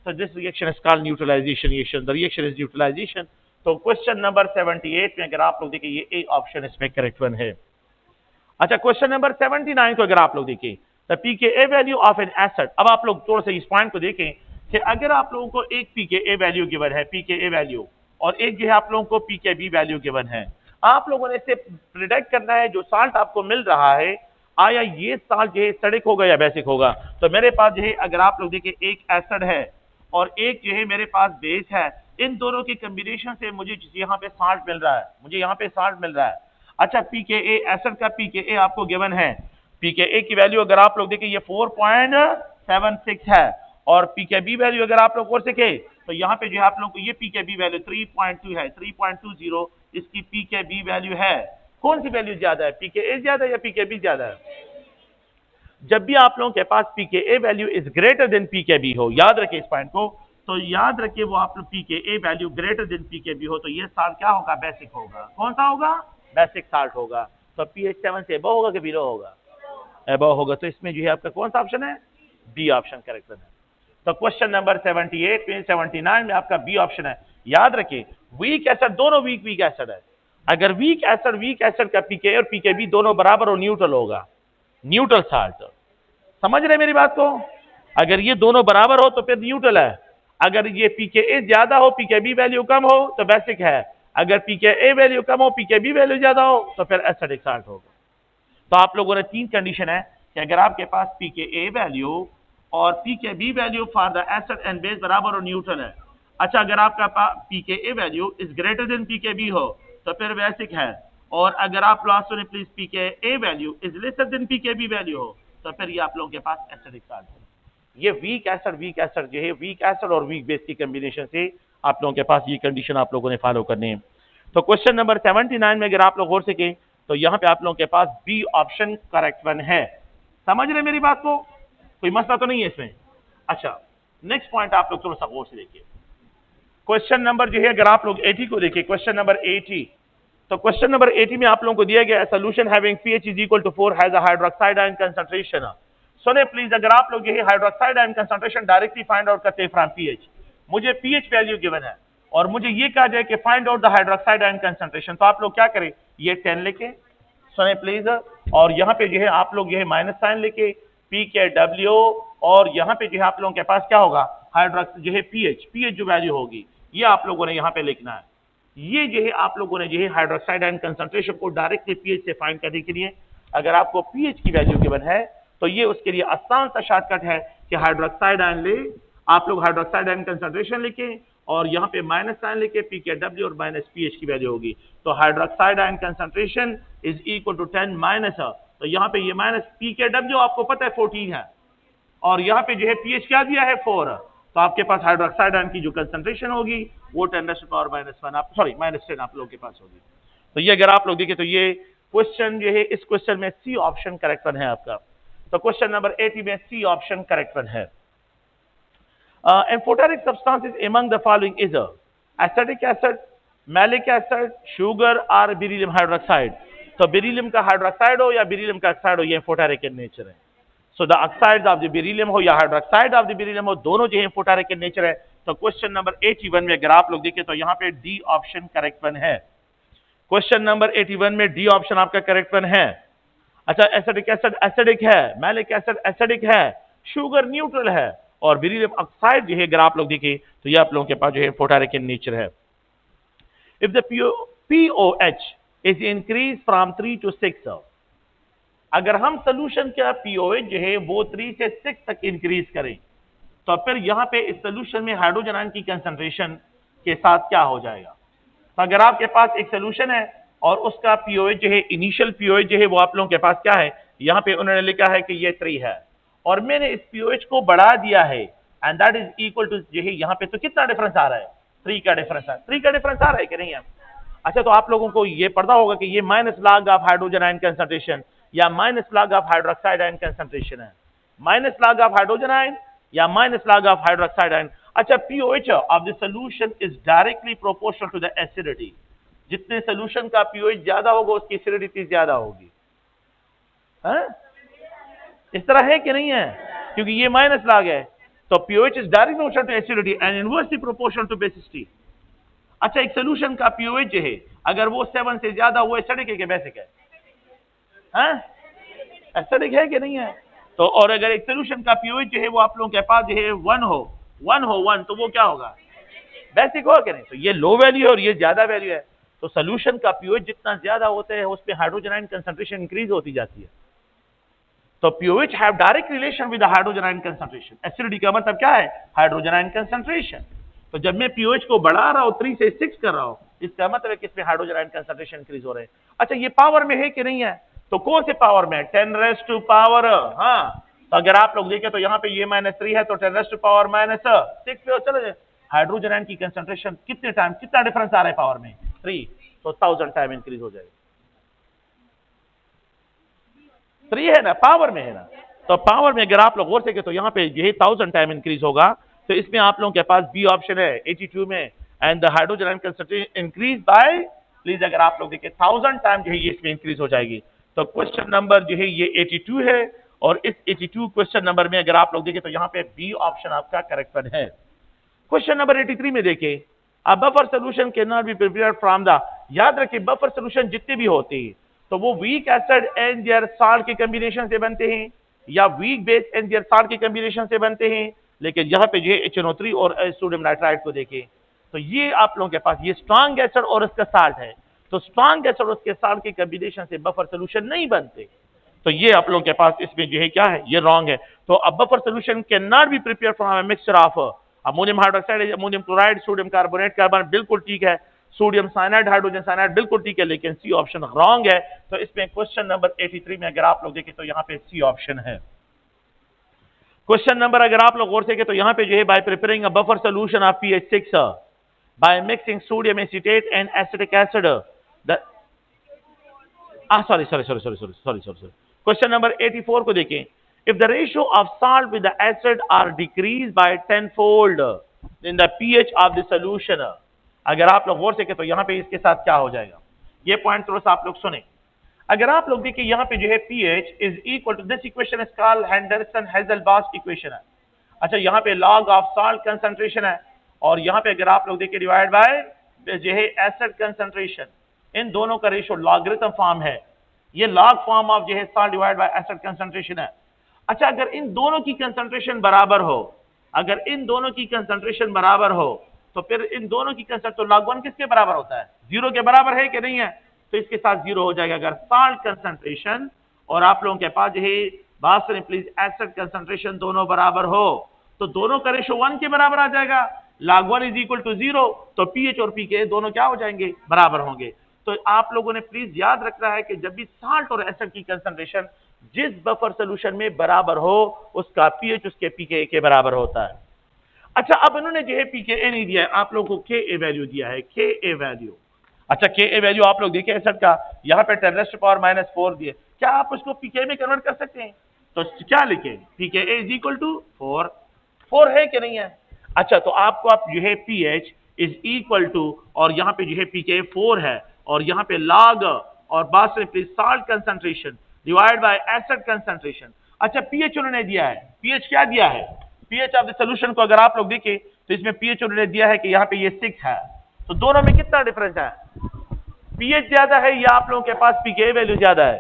तो this reaction is called neutralisation reaction, the reaction is neutralisation. तो क्वेश्चन नंबर 78 में अगर आप लोग देखिए ये ए ऑप्शन इसमें करेक्ट वन है। अच्छा क्वेश्चन नंबर 79 को अगर आप लोग देखें, the pKa value of an acid. अब आप लोग थोड़ा सा इस पॉइंट को देखें कि अगर आप लोगों को एक पीकेए वैल्यू गिवन है, पीकेए वैल्यू, और एक जो है आप लोगों को पीकेबी वैल्यू गिवन है, आप लोगों ने इसे प्रिडिक्ट करना है जो साल्ट आपको मिल रहा है, आया ये साल्ट जो है एसिडिक होगा या बेसिक होगा। तो मेरे पास जो है अगर आप लोग देखें एक एसिड है और एक जो है मेरे पास बेस है, इन दोनों के कॉम्बिनेशन से मुझे यहाँ पे साल्ट मिल रहा है, मुझे यहाँ पे साल्ट मिल रहा है। अच्छा पीकेए, एसिड का पीकेए आपको गिवन है, पीकेए की वैल्यू अगर आप लोग देखें ये 4.76 है, और पीकेबी वैल्यू अगर आप लोग और सीखे तो यहाँ पे जो है आप लोग को ये पीकेबी वैल्यू 3.2 है, 3.20 इसकी पीकेबी वैल्यू है। कौन सी वैल्यू ज्यादा है, पीकेए ज्यादा है या पीकेबी ज्यादा है? जब भी आप लोगों के पास pKa value is greater than pKb हो, याद रखिए इस पॉइंट को, तो याद रखिए वो आप लोग pKa value greater than pKb हो, तो ये साल्ट क्या होगा, बेसिक होगा। कौन सा होगा, बेसिक साल्ट होगा। तो पीएच 7 से अबव होगा कि बिलो होगा, अबव होगा। तो इसमें जो है आपका कौन सा ऑप्शन है, बी ऑप्शन करेक्ट है। तो क्वेश्चन नंबर 78 में 79 में आपका बी ऑप्शन है। याद रखिए वीक एसिड, दोनों वीक एसिड है। अगर वीक एसिड का पीके और पीकेबी दोनों बराबर और न्यूट्रल होगा, न्यूट्रल साल्ट, समझ रहे मेरी बात को? अगर ये दोनों बराबर हो तो फिर न्यूट्रल है, अगर ये पीकेए ज्यादा हो पीकेबी वैल्यू कम हो तो बेसिक है, अगर पीकेए वैल्यू कम हो पीकेबी वैल्यू ज्यादा हो तो फिर एसिडिक साल्ट होगा। तो आप लोगों ने 3 कंडीशन है कि अगर आपके पास पीकेए वैल्यू और pKb value for the acid and base बराबर और न्यूट्रल है। अच्छा अगर आपका pKa value is greater than pKb हो तो फिर बेसिक है, और अगर आप लास्ट में please pKa value is lesser than pKb value हो तो फिर ये आप लोगों के पास एसिडिक साल्ट है। ये वीक एसिड जो है वीक एसिड और वीक बेस की कॉम्बिनेशन से आप लोगों के पास ये कंडीशन आप लोगों ने फॉलो करनी है। तो क्वेश्चन नंबर 79 में अगर आप लोग गौर से सके तो यहाँ पे आप लोगों के पास बी ऑप्शन करेक्ट वन है। समझ रहे मेरी बात को, कोई मसला तो नहीं है इसमें? अच्छा नेक्स्ट पॉइंट आप लोग थोड़ा सा गौर से देखिए, क्वेश्चन नंबर जो है अगर आप लोग 80 को देखिए, क्वेश्चन नंबर 80, तो क्वेश्चन नंबर 80 में आप लोगों को दिया गया solution having pH is equal to 4 has a hydroxide ion concentration. सुने प्लीज, अगर आप लोग ये hydroxide ion concentration directly find out करते हैं फ्रॉम pH, मुझे pH वैल्यू गिवन है और मुझे ये कहा जाए कि find out the hydroxide ion concentration, तो आप लोग क्या करें, ये 10 लेके, सुने प्लीज, और यहाँ पे जो है आप लोग ये माइनस साइन लेके pKw, और यहाँ पे जो है आप लोगों के पास क्या होगा, हाइड्रोक्स जो है pH जो वैल्यू होगी ये आप लोगों ने यहाँ पे लिखना है। ये जो है आप लोगों ने जो है हाइड्रोक्साइड आयन कंसंट्रेशन को डायरेक्टली pH से फाइंड करने के लिए अगर आपको pH की वैल्यू गिवन है तो ये उसके लिए आसान सा शॉर्टकट है कि हाइड्रोक्साइड आयन ले, आप लोग हाइड्रोक्साइड आयन कंसंट्रेशन लिखें और यहाँ पे माइनस साइन लेके pKw और माइनस pH की वैल्यू होगी। तो hydroxide ion concentration is equal to 10 minus, तो यहाँ पे ये माइनस pKw आपको पता है 14 है और यहाँ पे जो है pH क्या दिया है 4, तो आपके पास हाइड्रोक्साइड आयन की जो कंसंट्रेशन होगी वो 10⁻⁻1 आप सॉरी -10 आप लोगों के पास होगी। तो ये अगर आप लोग देखें तो ये क्वेश्चन जो है इस क्वेश्चन में सी ऑप्शन करेक्ट वन है आपका। तो क्वेश्चन नंबर 80 में सी ऑप्शन करेक्ट वन है। Amphoteric substances among the following is acetic acid, malic acid, sugar और बेरिलियम हाइड्रोक्साइड। तो बेरिलियम का हाइड्रोक्साइड हो या बेरिलियम का ऑक्साइड हो ये एम्फोटेरिक इन नेचर है। So the oxide of the beryllium हो या हाइड्रोक्साइड ऑफ द बेरिलियम हो, दोनों जो है एम्फोटेरिक इन नेचर है। तो क्वेश्चन नंबर 81 में अगर आप लोग देखें तो यहाँ पे डी ऑप्शन करेक्ट वन है। क्वेश्चन नंबर 81 में डी ऑप्शन आपका करेक्ट वन है। अच्छा एसिडिक एसिड एसिडिक है, मैलिक एसिड एसिडिक है, शुगर न्यूट्रल है और बेरिलियम ऑक्साइड जो है अगर आप लोग देखें तो ये आप लोगों के पास जो है एम्फोटेरिक इन नेचर है। If the pOH is increase from 3 to 6, अगर हम सोल्यूशन का pOH जो है वो 3 से 6 तक इंक्रीज करें तो फिर यहाँ पे इस सोल्यूशन में हाइड्रोजन आयन की कंसंट्रेशन के साथ क्या हो जाएगा। तो अगर आपके पास एक सोल्यूशन है और उसका pOH जो है इनिशियल pOH जो है वो आप लोगों के पास क्या है यहाँ पे उन्होंने लिखा है कि ये 3 है और मैंने इस पीओएच को बढ़ा दिया है and that is equal to यही यहाँ पे, तो कितना डिफरेंस आ रहा है? 3 का डिफरेंस है। 3 का डिफरेंस आ रहा है कि नहीं है? अच्छा, तो आप लोगों को ये पता होगा कि ये minus log of hydrogen ion concentration या minus log of hydroxide ion concentration है। Minus log of hydrogen ion या minus log of hydroxide ion. अच्छा, pOH of the solution is directly proportional to the acidity. जितने सॉल्यूशन का पीओएच ज्यादा होगा उसकी एसिडिटी ज्यादा होगी। हाँ? इस तरह है कि नहीं है? क्योंकि ये माइनस लॉग है तो पीओएच is directly proportional to acidity and inversely proportional to basicity. अच्छा, एक सोल्यूशन का पीओएच जो है अगर वो 7 से ज्यादा, वो एसिडिक है कि बेसिक है? हाँ? एसिडिक है कि नहीं है? तो और अगर एक सोल्यूशन का पीओएच जो है वो आप लोगों के पास जो है 1 तो वो क्या होगा? बेसिक होगा कि नहीं? तो ये लो वैल्यू है और ये ज्यादा वैल्यू है। तो सोल्यूशन का पीओएच जितना ज्यादा होता है उसमें हाइड्रोजन आयन कंसंट्रेशन इंक्रीज होती जाती है। तो pH have direct relation with the hydrogen ion concentration। Acidity का मतलब क्या है? Hydrogen ion concentration. तो जब मैं pH को बढ़ा रहा हूं 3 से 6 कर रहा हूं, इसका मतलब है कि इसमें हाइड्रोजन आयन कंसंट्रेशन इंक्रीज हो रहे हैं। अच्छा, ये पावर में है कि नहीं है? तो कौन से पावर में? 10 रेज़ टू पावर, हाँ, तो अगर आप लोग देखें तो यहाँ पे ये -3 है तो 10 रेज़ टू पावर -6 पे चले जाए। हाइड्रोजन आयन की कंसंट्रेशन कितने टाइम, कितना डिफरेंस आ रहा है पावर में? 3, तो 1000 टाइम इंक्रीज हो जाएगा। 3 है ना, पावर में है ना। तो पावर में अगर आप लोग गौर से के तो यहाँ पे यही 1000 टाइम इंक्रीज होगा। तो इसमें आप लोगों के पास बी ऑप्शन है 82 में and the hydrogen ion concentration increase by, please अगर आप लोग देखें 1000 टाइम जो है ये इसमें इंक्रीज हो जाएगी। तो क्वेश्चन नंबर जो है ये 82 है और इस 82 क्वेश्चन नंबर में अगर आप लोग देखें तो यहाँ पे बी ऑप्शन आपका करेक्ट है। क्वेश्चन नंबर 83 में देखें, a buffer solution can not be prepared from the, याद रखिए बफर सोल्यूशन जितने भी होते हैं तो वो weak acid and their salt के कॉम्बिनेशन से बनते हैं या weak base and their salt के कॉम्बिनेशन से बनते हैं। लेकिन यहाँ पे जो HNO3 और सोडियम नाइट्राइड को देखें तो ये आप लोगों के पास ये स्ट्रॉन्ग एसिड और इसका साल्ट है। तो स्ट्रॉन्ग एसिड और उसके साल्ट के कॉम्बिनेशन से बफर सोल्यूशन नहीं बनते। तो ये आप लोगों के पास इसमें जो है क्या है, ये रॉन्ग है। तो अब buffer solution can not be prepare from a mixture of ammonium hydroxide, ammonium chloride, sodium carbonate, carbon बिल्कुल ठीक है, सोडियम साइनाइड, हाइड्रोजन साइनाइड बिल्कुल ठीक है, लेकिन सी ऑप्शन रॉन्ग है। तो इसमें क्वेश्चन नंबर 83 में अगर आप लोग देखें तो यहाँ पे सी ऑप्शन है। क्वेश्चन नंबर अगर आप लोग गौर से तो यहाँ पे जो है bye preparing a buffer solution of pH 6 by mixing sodium acetate and acetic acid sorry question number 84 को देखें, if the ratio of salt with the acid are decreased by 10-fold in the pH of the solution। अगर आप लोग गौर से तो यहाँ पे इसके साथ क्या हो जाएगा, ये पॉइंट थोड़ा सा आप लोग सुने। अगर आप लोग देखिए यहाँ पे जो है pH is equal to, this equation is called Henderson Hasselbalch equation है। अच्छा, यहाँ पे लॉग ऑफ साल्ट कंसंट्रेशन है और यहाँ पे अगर आप लोग देखिए डिवाइड बाय जो है एसिड कंसंट्रेशन, इन दोनों का रेशियो लॉगरिथम फॉर्म है। ये लॉग फॉर्म ऑफ जो है salt divide by acid concentration है। अच्छा, अगर इन दोनों की कंसंट्रेशन बराबर हो, अगर इन दोनों की कंसंट्रेशन बराबर हो तो फिर इन दोनों की कंसंट्रेशन, तो लॉग 1 किसके बराबर होता है? 0 के बराबर है कि नहीं है? तो इसके साथ 0 हो जाएगा। अगर साल्ट कंसंट्रेशन और आप लोगों के पास जो है बात सुनिए प्लीज, एसिड कंसंट्रेशन दोनों बराबर हो तो दोनों का रेशियो 1 के बराबर आ जाएगा। log 1 इज इक्वल टू 0, तो pH और pK दोनों क्या हो जाएंगे? बराबर होंगे। तो आप लोगों ने प्लीज याद रखना है कि जब भी साल्ट और एसिड की कंसंट्रेशन जिस बफर सोल्यूशन में बराबर हो उसका pH उसके pKa के बराबर होता है। अच्छा, अब इन्होंने जो है pKa नहीं दिया है, आप लोगों को Ka वैल्यू दिया है, Ka वैल्यू। अच्छा, Ka वैल्यू आप लोग देखिए एसिड का यहाँ पे 10⁻⁻⁴ दिए, क्या आप उसको pKa में कन्वर्ट कर सकते हैं? तो क्या लिखें? pKa इज इक्वल टू 4 है कि नहीं है? अच्छा, तो आपको आप जो है pH इज इक्वल टू और यहाँ पे जो है pKa 4 है और यहाँ पे log और बात से please salt concentration divide by acid concentration. अच्छा, pH उन्होंने दिया है, pH क्या दिया है? pH ऑफ द सॉल्यूशन को अगर आप लोग देखें तो इसमें pH उन्होंने दिया है कि यहाँ पे ये 6 है। तो दोनों में कितना डिफरेंस है? pH ज्यादा है या आप लोगों के पास pKa वैल्यू ज्यादा है?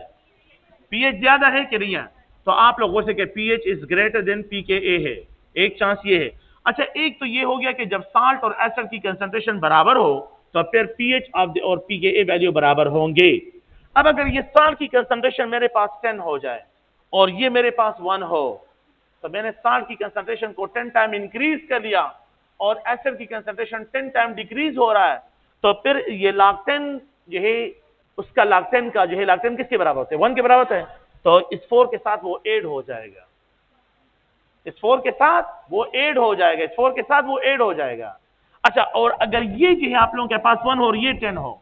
pH ज्यादा है कि नहीं है? तो आप लोग हो सके pH is greater than pKa है, एक चांस ये है। अच्छा, एक तो ये हो गया कि जब साल्ट और एसिड की कंसंट्रेशन बराबर हो तो फिर pH ऑफ द और pKa वैल्यू बराबर होंगे। अब अगर ये साल्ट की कंसंट्रेशन मेरे पास 10 हो जाए और ये मेरे पास 1 हो, तो मैंने साल्ट की कंसंट्रेशन को 10 टाइम इंक्रीज कर लिया और एसिड की कंसंट्रेशन 10 टाइम डिक्रीज हो रहा है, तो फिर ये log 10 जो है उसका log 10 का जो है log 10 किसके बराबर होते हैं? 1 के बराबर होते हैं। तो इस 4 के साथ वो ऐड हो जाएगा, इस 4 के साथ वो ऐड हो जाएगा, इस 4 के साथ वो ऐड हो जाएगा। अच्छा, और अगर ये जो है आप लोगों के पास 1 हो और ये 10 हो,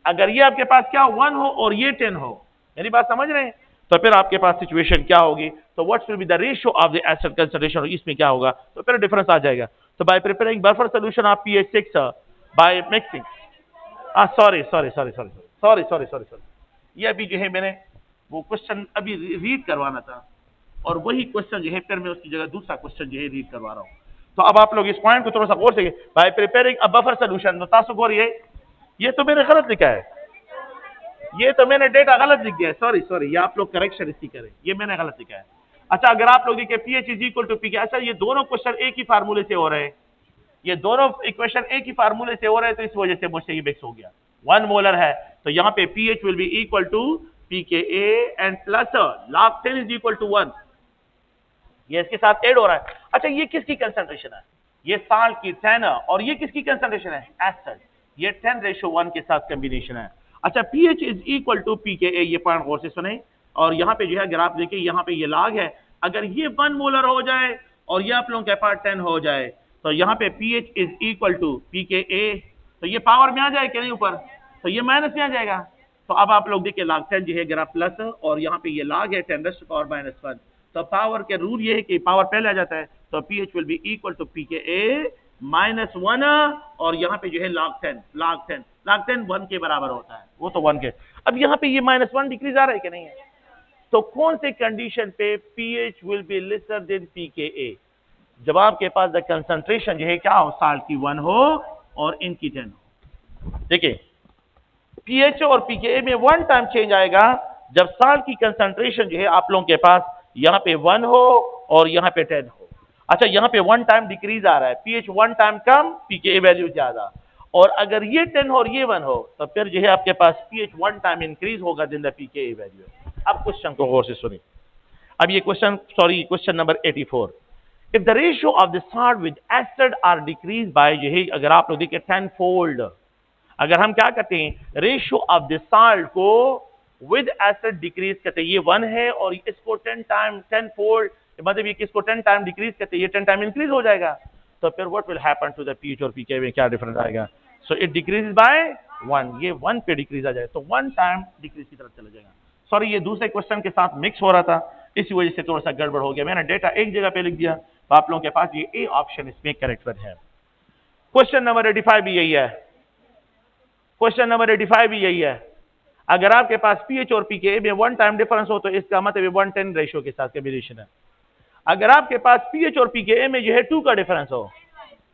अगर ये आपके पास क्या 1 हो और ये 10 हो, मेरी बात समझ रहे हैं, तो फिर आपके पास सिचुएशन क्या होगी, तो what will be the ratio of the acid concentration, इसमें क्या होगा, तो फिर डिफरेंस आ जाएगा। तो bye preparing buffer solution of pH 6 by mixing, sorry, ये अभी जो है मैंने वो क्वेश्चन अभी रीड करवाना था, और वही क्वेश्चन जो है फिर मैं उसकी जगह दूसरा क्वेश्चन जो है रीड करवा रहा हूँ। तो अब आप लोग इस पॉइंट को थोड़ा सा गौर से, bye preparing a buffer solution, तासु गौर, ये तो मैंने गलत लिखा है, ये तो मैंने डेटा गलत लिख दिया है, सॉरी, ये आप लोग करेक्शन इसकी करें, ये मैंने गलत लिखा है। अच्छा, अगर आप लोग देखिए pH is equal to P K, अच्छा ये दोनों क्वेश्चन एक ही फार्मूले से हो रहे हैं, ये दोनों इक्वेशन एक ही फार्मूले से हो रहे हैं, तो इस वजह से मुझसे ये मिक्स हो गया। 1 मोलर है तो यहाँ पे pH will be equal to pKa and plus log 10 is equal to 1, ये इसके साथ ऐड हो रहा है। अच्छा, ये किसकी कंसंट्रेशन है, ये साल्ट की 10, और ये किसकी कंसंट्रेशन है, एसिड, ये 10:1 के साथ कॉम्बिनेशन है। अच्छा, pH is equal to pKa, ये पॉइंट गौर से सुने, और यहाँ पे जो है अगर आप देखिए यहाँ पे ये log है, अगर ये 1 मोलर हो जाए और ये आप लोगों के पास 10 हो जाए, तो यहाँ पे pH is equal to pKa, तो ये पावर में आ जाए कि नहीं ऊपर, तो ये माइनस में आ जाएगा। तो अब आप लोग देखिए log 10 जो है अगर आप प्लस, और यहाँ पे ये log है 10⁻⁻1, तो पावर के रूल ये है कि पावर पहले आ जाता है, तो pH will be equal to pKa -1, और यहाँ पे जो है log 10 1 के बराबर होता है, वो तो 1 के। अब यहाँ पे ये -1 डिक्रीज आ रहा है कि नहीं है, तो कौन से कंडीशन पे pH will be lesser than pKa, जब आपके पास द कंसंट्रेशन जो है क्या हो, साल्ट की 1 हो और इनकी 10 हो। देखिए pH और pKa में 1 टाइम चेंज आएगा जब साल्ट की कंसंट्रेशन जो है आप लोगों के पास यहाँ पे 1 हो और यहाँ पे 10 हो। अच्छा, यहाँ पे 1 टाइम डिक्रीज आ रहा है, pH 1 टाइम कम, pKa वैल्यू ज्यादा, और अगर ये 10 और ये 1 हो, तो फिर जो है आपके पास pH 1 टाइम इंक्रीज होगा देन द pKa वैल्यू। अब क्वेश्चन को गौर से सुनिए, अब ये question number 84, if the ratio of the salt with acid are decrease by, जो है अगर आप लोग देखिए 10 फोल्ड, अगर हम क्या करते हैं, रेशियो ऑफ द साल्ट को विद एसिड डिक्रीज करते हैं, ये 1 है और इसको 10 फोल्ड, मतलब ये किसको 10 टाइम डिक्रीज करते हैं, ये 10 टाइम इंक्रीज हो जाएगा, तो फिर what will happen to the pH और pKa में क्या डिफरेंस आएगा, सो इट डिक्रीज बाय 1, ये 1 पे डिक्रीज आ जाएगा, तो 1 टाइम डिक्रीज की तरफ चला जाएगा। सॉरी, ये दूसरे क्वेश्चन के साथ मिक्स हो रहा था, इसी वजह से थोड़ा सा गड़बड़ हो गया, मैंने डेटा एक जगह पे लिख दिया, तो आप लोगों के पास ये ए ऑप्शन इसमें करेक्ट है। क्वेश्चन नंबर 85 भी यही है, क्वेश्चन नंबर 85 भी यही है, अगर आपके पास pH और pKa में 1 टाइम डिफरेंस हो तो इसका मतलब 1:10 रेशियो के साथ कॉम्बिनेशन है। अगर आपके पास pH और pKa में जो है 2 का डिफरेंस हो,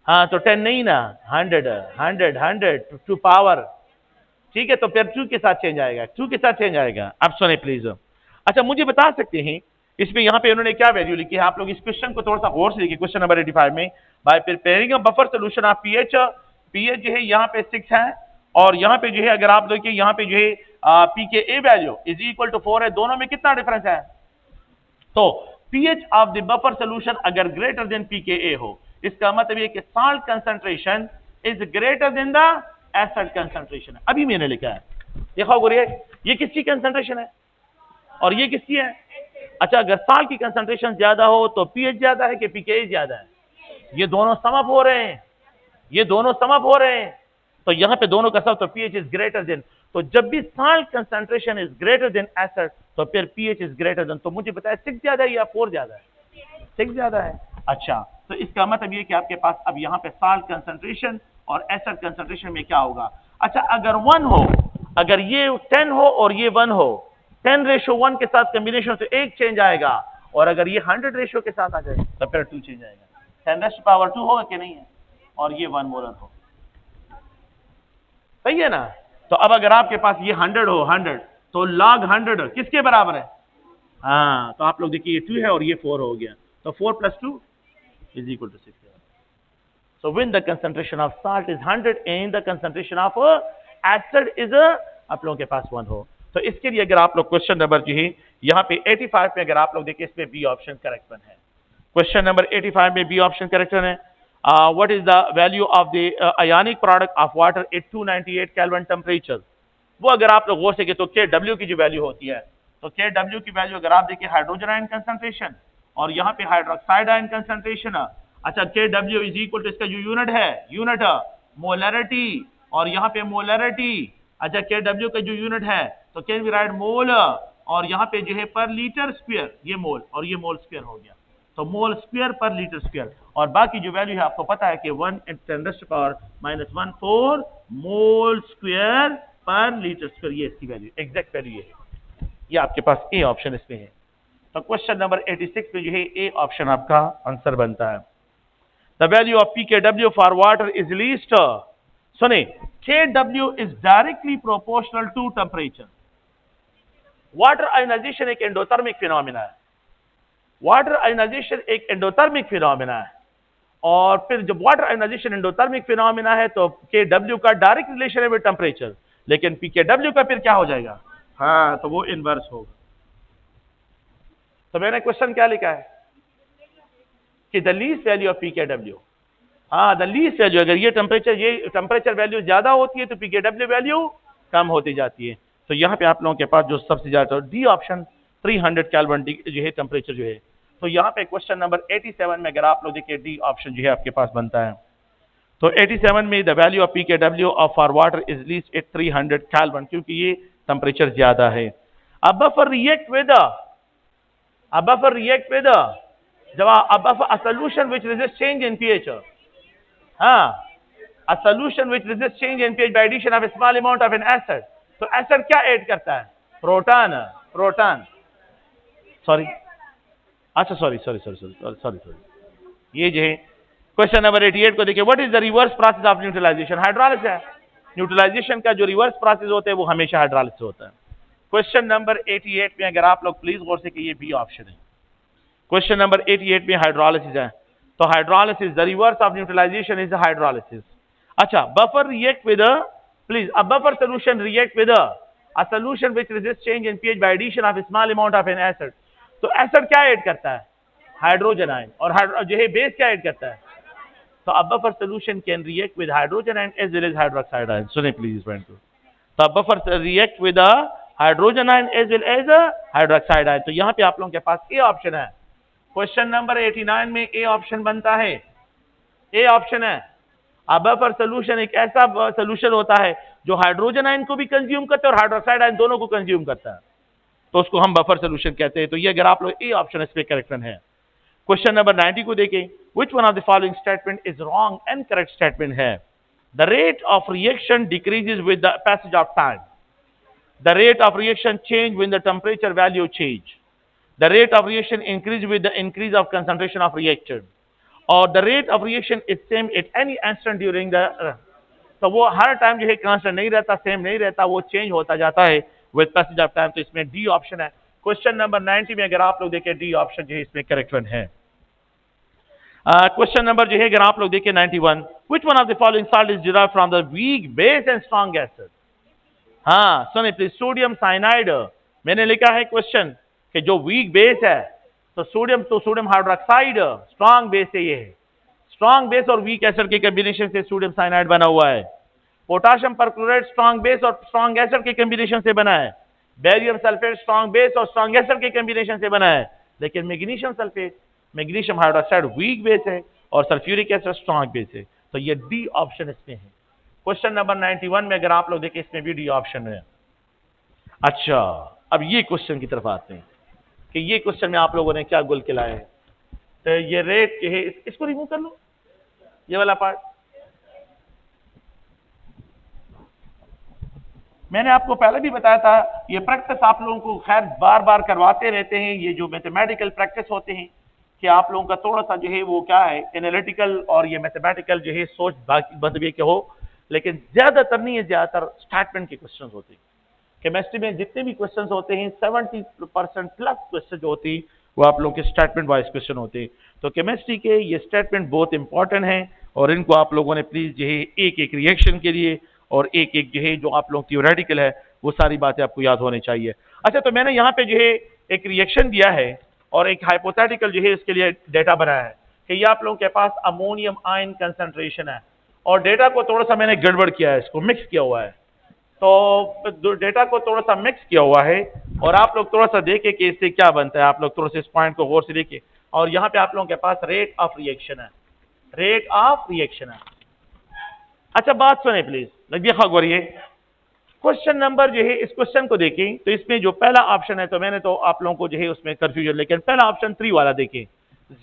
हाँ तो 10 नहीं ना, 100 टू पावर, ठीक है, तो फिर 2 के साथ चेंज आएगा, 2 के साथ चेंज आएगा। अब सुने प्लीज, अच्छा मुझे बता सकते हैं इसमें यहाँ पे उन्होंने क्या वैल्यू लिखी है, आप लोग इस क्वेश्चन को थोड़ा सा गौर से देखिए, क्वेश्चन नंबर 85 में, bye preparing a buffer solution of pH जो है यहाँ पे 6 है, और यहाँ पे जो है अगर आप देखिए यहाँ पे जो है pKa value is equal to 4 है, दोनों में कितना डिफरेंस है, तो pH of the buffer solution अगर ग्रेटर देन pKa हो, इसका मतलब ये कि salt concentration is greater than the acid concentration. अभी मैंने लिखा है, देखो गुरिया, ये किसकी कंसंट्रेशन है और ये किसकी है। अच्छा, अगर साल्ट की कंसंट्रेशन ज्यादा हो तो pH ज्यादा है कि pKa ज्यादा है, ये दोनों समअप हो रहे हैं, ये दोनों समअप हो रहे हैं, तो यहाँ पे दोनों का सब, तो pH इज ग्रेटर देन, तो जब भी salt concentration is greater then acid तो फिर pH इज ग्रेटर देन, तो मुझे बताया 6 ज्यादा है या 4 ज्यादा है, 6 ज्यादा है। अच्छा, तो इसका मतलब ये कि आपके पास अब यहाँ पे साल्ट कंसंट्रेशन और एसिड कंसंट्रेशन में क्या होगा। अच्छा, अगर 1 हो, अगर ये 10 हो और ये 1 हो, 10:1 के साथ कॉम्बिनेशन तो 1 चेंज आएगा, और अगर ये 100 रेशियो के साथ आ जाए तो फिर 2 चेंज आएगा, 10⁻² होगा कि नहीं है, और ये 1 मोलर हो, सही है ना। तो अब अगर आपके पास ये 100 हो, 100 तो log 100 किसके बराबर है, हाँ, तो आप लोग देखिए ये 2 है और ये 4 हो गया, तो 4 + 2 is equal to 6। So when the concentration of salt is 100 and the concentration of acid is आप लोगों के पास 1 हो, तो इसके लिए अगर आप लोग क्वेश्चन नंबर जो है यहाँ पे 85 में अगर आप लोग देखिए, इसमें बी ऑप्शन करेक्ट है। क्वेश्चन नंबर 85 में बी ऑप्शन करेक्ट है। What is the value of the ionic product of water at 298 kelvin temperature, वो अगर आप लोग गौर से तो के डब्ल्यू की जो वैल्यू होती है तो Kw की वैल्यू अगर आप देखिए हाइड्रोजन आयन कंसंट्रेशन और यहाँ पे हाइड्रोक्साइड आयन कंसंट्रेशन, अच्छा Kw इज इक्वल टू इसका जो यूनिट है, यूनिट मोलरिटी, और यहाँ पे मोलरिटी, अच्छा Kw का जो यूनिट है तो कैन वी राइट मोल, और यहाँ पे जो है पर लीटर स्क्वायर, ये मोल और ये मोल स्क्वायर हो गया, तो मोल स्क्वायर पर लीटर स्क्वायर, और बाकी जो वैल्यू है आपको पता है कि 1×10⁻⁻⁴ मोल स्क्वायर पर लीटर स्क्वायर, ये इसकी वैल्यू एग्जैक्ट वैल्यू है, ये आपके पास ए ऑप्शन इसमें है। तो क्वेश्चन नंबर 86 में जो है ए ऑप्शन आपका आंसर बनता है। The value of pKw for water is least, सुने Kw is directly proportional to temperature. Water ionisation एक एंडोथर्मिक फिनोमिना है, वाटर आयोनाइजेशन एक एंडोथर्मिक फिनोमिना है, और फिर जब वाटर आयोनाइजेशन एंडोथर्मिक फिनोमिना है तो Kw का डायरेक्ट रिलेशन है विद टेम्परेचर, लेकिन pKw का फिर क्या हो जाएगा, हाँ तो वो इनवर्स होगा। तो मैंने क्वेश्चन क्या लिखा है कि the least value of pKw, हाँ द लीस्ट वैल्यू, अगर ये टेम्परेचर वैल्यू ज्यादा होती है तो pKw वैल्यू कम होती जाती है। तो यहाँ पे आप लोगों के पास जो सबसे ज्यादा डी ऑप्शन 300 केल्विन जो है टेम्परेचर जो है, तो यहाँ पे क्वेश्चन नंबर 87 में अगर आप लोग देखिए डी ऑप्शन जो है आपके पास बनता है। तो 87 में the value of pKw of for water is least at 300 kelvin, क्योंकि ये टेम्परेचर ज्यादा है। अब बफर रिएक्ट विद जब a solution which resists change in pH, हाँ a solution which resists change in pH by addition of a small amount of an acid, तो एसिड क्या ऐड करता है, प्रोटॉन, सॉरी अच्छा सॉरी ये जो है क्वेश्चन नंबर 88 को देखिए, what is the reverse process of neutralisation, hydrolysis है, न्यूट्रलाइजेशन का जो रिवर्स प्रोसेस होता है वो हमेशा हाइड्रोलिसिस होता है। क्वेश्चन नंबर 88 में अगर आप लोग प्लीज गौर से कि ये बी ऑप्शन है, क्वेश्चन नंबर 88 में हाइड्रोलिसिस है, तो hydrolysis the reverse of neutralisation is hydrolysis. अच्छा buffer react with, please a buffer solution react with a solution which resist change in pH by addition of small amount of an acid, तो एसिड क्या ऐड करता है, हाइड्रोजन आयन, और जो है बेस क्या ऐड करता है, तो a buffer solution can react with hydrogen ion as well as hydroxide ion, सुने प्लीज पॉइंट, तो a buffer react with hydrogen ion as well as hydroxide ion, तो यहाँ पे आप लोगों के पास ए ऑप्शन है। क्वेश्चन नंबर 89 में ए ऑप्शन बनता है, ए ऑप्शन है। अब बफर सॉल्यूशन एक ऐसा सॉल्यूशन होता है जो हाइड्रोजन आयन को भी कंज्यूम करता है और हाइड्रोक्साइड आयन दोनों को कंज्यूम करता है, तो उसको हम बफर सॉल्यूशन कहते हैं। तो ये अगर आप लोग ए ऑप्शन इस पे करेक्ट है। क्वेश्चन नंबर 90 को देखें, which one of the following statement is wrong and correct statement है, the rate of reaction decreases with the passage of time, the rate of reaction change when the temperature value change, the rate of reaction increase with the increase of concentration of reactant, or the rate of reaction is same at any instant during the तो वो हर टाइम जो है कांस्टेंट नहीं रहता, सेम नहीं रहता, वो चेंज होता जाता है विद पैसेज ऑफ टाइम, तो इसमें डी ऑप्शन है। क्वेश्चन नंबर 90 में अगर आप लोग देखें डी ऑप्शन जो है इसमें करेक्ट वन है। क्वेश्चन नंबर जो है अगर आप लोग देखें 91, which one of the following salt is derived from the week base and strong acid, हाँ सुनिए प्लीज, सोडियम साइनाइड, मैंने लिखा है क्वेश्चन कि जो वीक बेस है तो सोडियम हाइड्रोक्साइड स्ट्रॉन्ग बेस है, ये है स्ट्रॉन्ग बेस और वीक एसिड के कॉम्बिनेशन से सोडियम साइनाइड बना हुआ है। पोटाशियम परक्लोराइड स्ट्रॉन्ग बेस और स्ट्रॉन्ग एसिड के कॉम्बिनेशन से बना है। बेरियम सल्फेट स्ट्रॉन्ग बेस और स्ट्रॉन्ग एसिड के कॉम्बिनेशन से बना है, लेकिन magnesium sulphate, magnesium hydroxide weak base है और सल्फ्यूरिक एसिड स्ट्रॉन्ग बेस है, तो ये डी ऑप्शन इसमें है। क्वेश्चन नंबर 91 में अगर आप लोग देखें इसमें भी डी ऑप्शन है। अच्छा अब ये क्वेश्चन की तरफ आते हैं कि ये क्वेश्चन में आप लोगों ने क्या गुल खिलाए हैं, तो ये रेट है, इसको रिमूव कर लो ये वाला पार्ट। मैंने आपको पहले भी बताया था ये प्रैक्टिस आप लोगों को खैर बार बार करवाते रहते हैं, ये जो मैथमेटिकल प्रैक्टिस होते हैं कि आप लोगों का थोड़ा सा जो है वो क्या है एनालिटिकल और ये मैथमेटिकल जो है सोच बाकी मतलब के हो, लेकिन ज्यादातर नहीं है, ज्यादातर स्टेटमेंट के क्वेश्चंस होते हैं। केमिस्ट्री में जितने भी क्वेश्चंस होते हैं 70% प्लस क्वेश्चन जो होती है वो आप लोगों के स्टेटमेंट वाइज क्वेश्चन होते हैं। तो केमिस्ट्री के ये स्टेटमेंट बहुत इंपॉर्टेंट है और इनको आप लोगों ने प्लीज जो है एक एक रिएक्शन के लिए और एक एक जो है जो आप लोग थियोरेटिकल है वो सारी बातें आपको याद होनी चाहिए। अच्छा तो मैंने यहाँ पे जो है एक रिएक्शन दिया है और एक हाइपोथेटिकल जो है इसके लिए डेटा बनाया है कि ये आप लोगों के पास अमोनियम आयन कंसंट्रेशन है और डेटा को थोड़ा सा मैंने गड़बड़ किया है, इसको मिक्स किया हुआ है, तो डेटा को थोड़ा सा मिक्स किया हुआ है और आप लोग थोड़ा सा देखें कि इससे क्या बनता है, आप लोग थोड़ा सा इस पॉइंट को गौर से देखें। और यहाँ पे आप लोगों के पास रेट ऑफ रिएक्शन है, रेट ऑफ रिएक्शन है। अच्छा बात सुने प्लीज, देखा गौरिए क्वेश्चन नंबर जो है, इस क्वेश्चन को देखें तो इसमें जो पहला ऑप्शन है, तो मैंने तो आप लोगों को जो है उसमें कंफ्यूजन, लेकिन पहला ऑप्शन 3 वाला देखें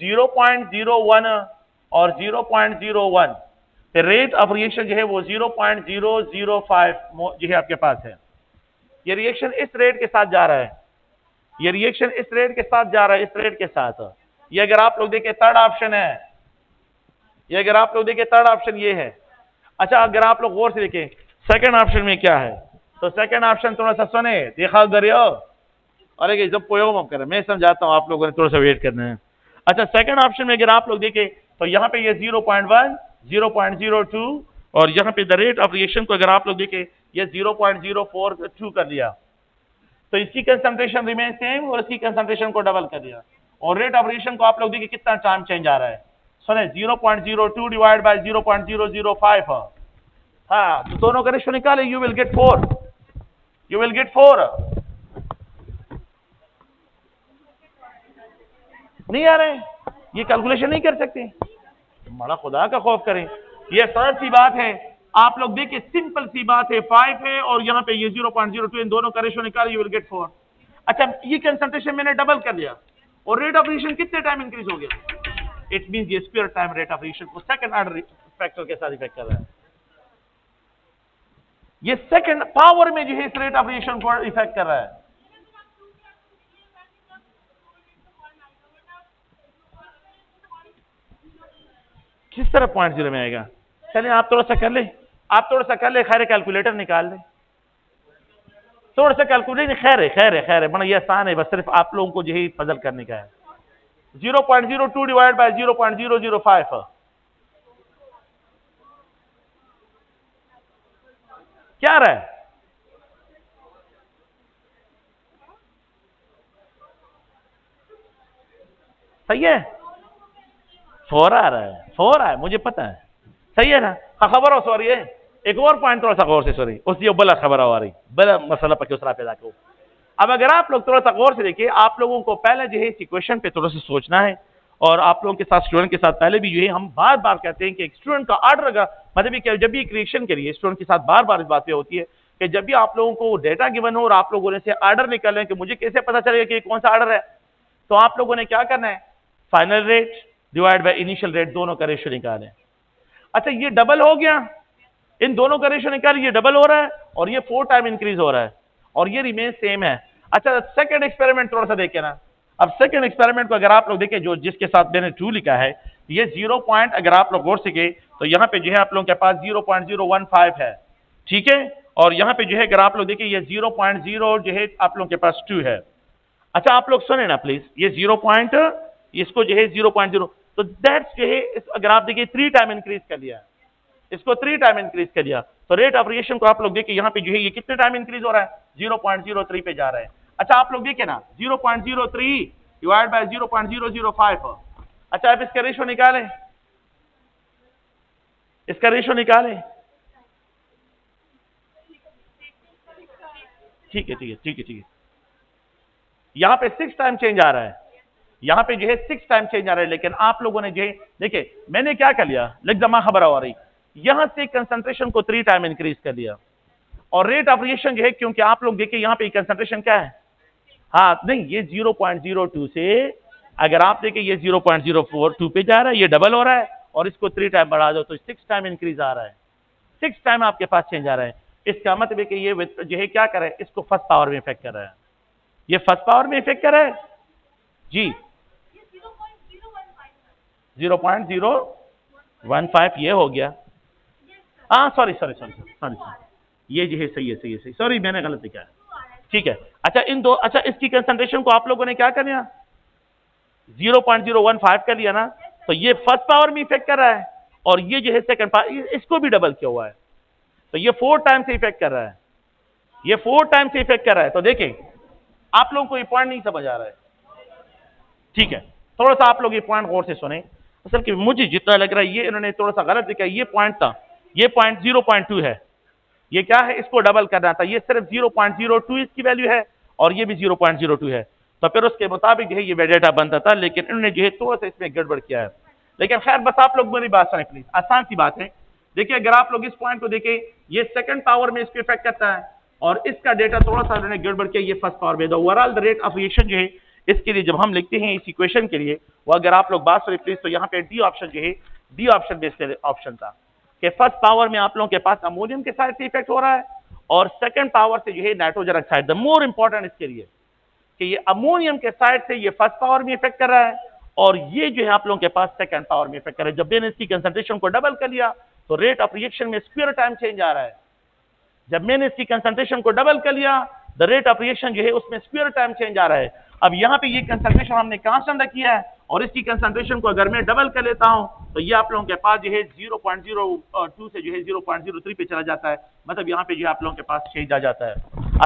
0.01 और 0.01, रेट ऑफ रिएक्शन जो है वो 0.005 जो है आपके पास है। ये रिएक्शन इस रेट के साथ जा रहा है, ये रिएक्शन इस रेट के साथ जा रहा है, इस रेट के साथ। ये अगर आप लोग देखें थर्ड ऑप्शन है, ये अगर आप लोग देखें थर्ड ऑप्शन ये है। अच्छा अगर आप लोग गौर से देखें सेकंड ऑप्शन में क्या है, तो सेकंड ऑप्शन थोड़ा सा सुने, देखा करियो, अरे जब प्रयोग हम करें, मैं समझाता हूं, आप लोगों ने थोड़ा सा वेट करना है। अच्छा सेकंड ऑप्शन में अगर आप लोग देखें तो यहाँ पे ये 0.1, 0.02 और यहाँ पे द रेट ऑफ रिएक्शन को अगर आप लोग देखें ये 0.042 कर दिया, तो इसकी कंसंट्रेशन रिमेन सेम और इसकी कंसंट्रेशन को डबल कर दिया। और रेट ऑफ रिएक्शन को आप लोग देखिए कितना टाइम चेंज आ रहा है, सुने 0.02 डिवाइड बाय 0.005। हाँ तो दोनों का रेशियो निकाले, you will gate 4, you will gate 4। नहीं आ रहे, ये कैलकुलेशन नहीं कर सकते, बड़ा खुदा का खौफ करें। ये सरल सी बात है, आप लोग देखिए सिंपल सी बात है, 5 है और यहाँ पे ये 0.02, इन दोनों का रेशियो निकाले, यू विल गेट 4। अच्छा ये कंसंट्रेशन मैंने डबल कर दिया और रेट ऑफ रिएक्शन कितने टाइम इंक्रीज हो गया, इट मींस ये square time rate of reaction को सेकंड ऑर्डर फैक्टर के साथ इफेक्ट कर रहा है। ये सेकंड पावर में जो है इस रेट ऑफ रिएक्शन को इफेक्ट कर रहा है। किस तरह 0.0 में आएगा, चलिए आप थोड़ा सा कर ले, आप थोड़ा सा कर ले, खैर कैलकुलेटर निकाल ले, थोड़ा सा कैलकुलेटर, खैर है बड़ा ये आसान है, बस सिर्फ आप लोगों को जो है पजल करने का है। 0.02 डिवाइड बाय 0.005 क्या रहा है, सही है, 4 आ रहा है, 4 है, मुझे पता है, सही है ना। हाँ खबर हो, सॉरी है, एक और पॉइंट थोड़ा सा गौर से, सॉरी उसकी बला खबर आ रही, बला मसला पक्के उसरा पैदा करो। अब अगर आप लोग थोड़ा सा गौर से देखिए, आप लोगों को पहले जो है इस इक्वेशन पे थोड़ा सा सोचना है, और आप लोगों के साथ स्टूडेंट के साथ पहले भी जो है हम बार बार कहते हैं कि एक स्टूडेंट का ऑर्डर का मतलब कि जब भी एक रिएक्शन के लिए स्टूडेंट के साथ बार बार इस बात पे होती है कि जब भी आप लोगों को डेटा गिवन हो और आप लोगों ने से ऑर्डर निकालें कि मुझे कैसे पता चलेगा कि कौन सा ऑर्डर है, तो आप लोगों ने क्या करना है, final rate divide by initial rate दोनों का रेशियो निकालें। अच्छा ये डबल हो गया, इन दोनों का रेशियो निकाल, ये डबल हो रहा है और ये 4 टाइम इंक्रीज हो रहा है और ये रिमेन सेम है। अच्छा सेकंड एक्सपेरिमेंट थोड़ा सा देखें ना, अब सेकंड एक्सपेरिमेंट को अगर आप लोग देखें, जो जिसके साथ मैंने 2 लिखा है, ये 0 पॉइंट अगर आप लोग गौर से गए तो यहाँ पे जो है आप लोगों के पास 0.015 है, ठीक है, और यहाँ पे जो है अगर आप लोग देखें ये 0.0 जो है आप लोगों के पास 2 है। अच्छा आप लोग सुने ना प्लीज, ये 0 पॉइंट इसको जो है 0.0, तो दैट्स जो है अगर आप देखिए 3 टाइम इंक्रीज कर लिया, इसको 3 टाइम इंक्रीज कर दिया, तो रेट ऑफ रिएक्शन को आप लोग देखिए यहाँ पे जो है ये कितने टाइम इंक्रीज हो रहा है, 0.03 पे जा रहा है। अच्छा आप लोग देखिए ना 0.03 डिवाइड बाय 0.005। अच्छा आप इसका रेशियो निकालें, इसका रेशियो निकालें, ठीक है, यहाँ पे 6 टाइम चेंज आ रहा है, यहाँ पे जो है 6 टाइम चेंज आ रहा है, लेकिन आप लोगों ने जो है देखिए मैंने क्या कर लिया, लिख जमा खबर आ रही, यहां से कंसंट्रेशन को 3 टाइम इंक्रीज कर दिया और रेट ऑफ रिएक्शन जो है, क्योंकि आप लोग देखिए यहाँ पे कंसंट्रेशन क्या है, हाँ नहीं ये 0.02 से अगर आप देखिए ये 0.042 पे जा रहा है, ये डबल हो रहा है और इसको 3 टाइम बढ़ा दो तो 6 टाइम इंक्रीज आ रहा है, 6 टाइम आपके पास चेंज आ रहा है। इसका मतलब है कि ये जो है क्या कर रहा है, इसको फर्स्ट पावर में इफेक्ट कर रहा है, ये फर्स्ट पावर में इफेक्ट कर रहा है जी, 0.015 ये हो गया, हाँ सॉरी, ये जो है सही है, सॉरी मैंने गलत लिखा है, ठीक है। अच्छा इन दो, अच्छा इसकी कंसंट्रेशन को आप लोगों ने क्या कर लिया, 0.015 कर लिया ना, तो ये फर्स्ट पावर में इफेक्ट कर रहा है और ये जो है सेकंड पावर, इसको भी डबल किया हुआ है, तो ये 4 टाइम से इफेक्ट कर रहा है, ये 4 टाइम से इफेक्ट कर रहा है। तो देखें आप लोगों को ये पॉइंट नहीं समझ आ रहा है, ठीक है, थोड़ा सा आप लोग ये पॉइंट गौर से सुने, असल कि मुझे जितना लग रहा है ये इन्होंने थोड़ा सा गलत लिखा है, ये पॉइंट था, ये पॉइंट 0.2 है, ये क्या है, इसको डबल करना था, ये सिर्फ 0.02 इसकी वैल्यू है और ये भी 0.02 है। तो फिर उसके मुताबिक जो है ये डेटा बनता था, लेकिन इन्होंने जो है थोड़ा सा इसमें गड़बड़ किया है। लेकिन खैर बस आप लोग मेरी बात सुनें प्लीज, आसान सी बात है। देखिए अगर आप लोग इस पॉइंट को देखें, ये सेकंड पावर में इसको इफेक्ट करता है और इसका डेटा थोड़ा सा उन्होंने गड़बड़ किया, ये फर्स्ट पावर में। Overall the rate of reaction जो है इसके लिए जब हम लिखते हैं इस इक्वेशन के लिए, वो अगर आप लोग बात सुने प्लीज, तो यहाँ पे डी ऑप्शन जो है, डी ऑप्शन बेस्ड ऑप्शन था कि फर्स्ट पावर में आप लोगों के पास अमोनियम के साइड से इफेक्ट हो रहा है और सेकंड पावर से जो है nitrogen oxide. The more important इसके लिए कि ये अमोनियम के साइड से ये फर्स्ट पावर में इफेक्ट कर रहा है और ये जो है आप लोगों के पास सेकंड पावर में इफेक्ट कर रहा है। जब मैंने इसकी कंसंट्रेशन को डबल कर लिया तो रेट ऑफ रिएक्शन में स्क्वायर टाइम चेंज आ रहा है। जब मैंने इसकी कंसंट्रेशन को डबल कर लिया, द रेट ऑफ रिएक्शन जो है उसमें स्क्वायर टाइम चेंज आ रहा है। अब यहाँ पे ये कंसंट्रेशन हमने कांस्टेंट रखी है और इसकी कंसंट्रेशन को अगर मैं डबल कर लेता हूं तो ये आप लोगों के पास जो है 0.02 से जो है 0.03 पे चला जाता है। मतलब यहाँ पे जो है आप लोगों के पास चेंज आ जाता है।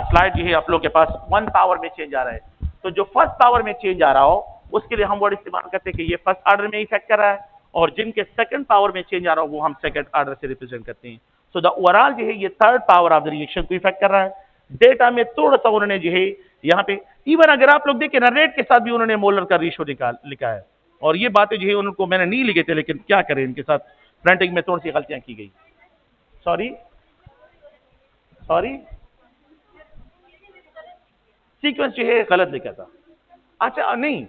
स्लाइड जो है आप लोगों के पास 1 पावर में चेंज आ रहा है। तो जो फर्स्ट पावर में चेंज आ रहा हो उसके लिए हम वर्ड इस्तेमाल करते हैं कि ये फर्स्ट ऑर्डर में इफेक्ट कर रहा है और जिनके सेकंड पावर में चेंज आ रहा हो वो हम सेकंड ऑर्डर से रिप्रेजेंट करते हैं। सो द ओवरऑल जो है ये third power of the reaction को इफेक्ट कर रहा है। डेटा में थोड़ा सा उन्होंने जो है यहाँ पे इवन अगर आप लोग देखें ना, रेट के साथ भी उन्होंने मोलर का रेशियो लिखा है और ये बातें जो है उनको मैंने नहीं लिखे थे, लेकिन क्या करें इनके साथ प्रिंटिंग में थोड़ी सी गलतियां की गई। सॉरी सीक्वेंस जो है गलत लिखा था। अच्छा नहीं,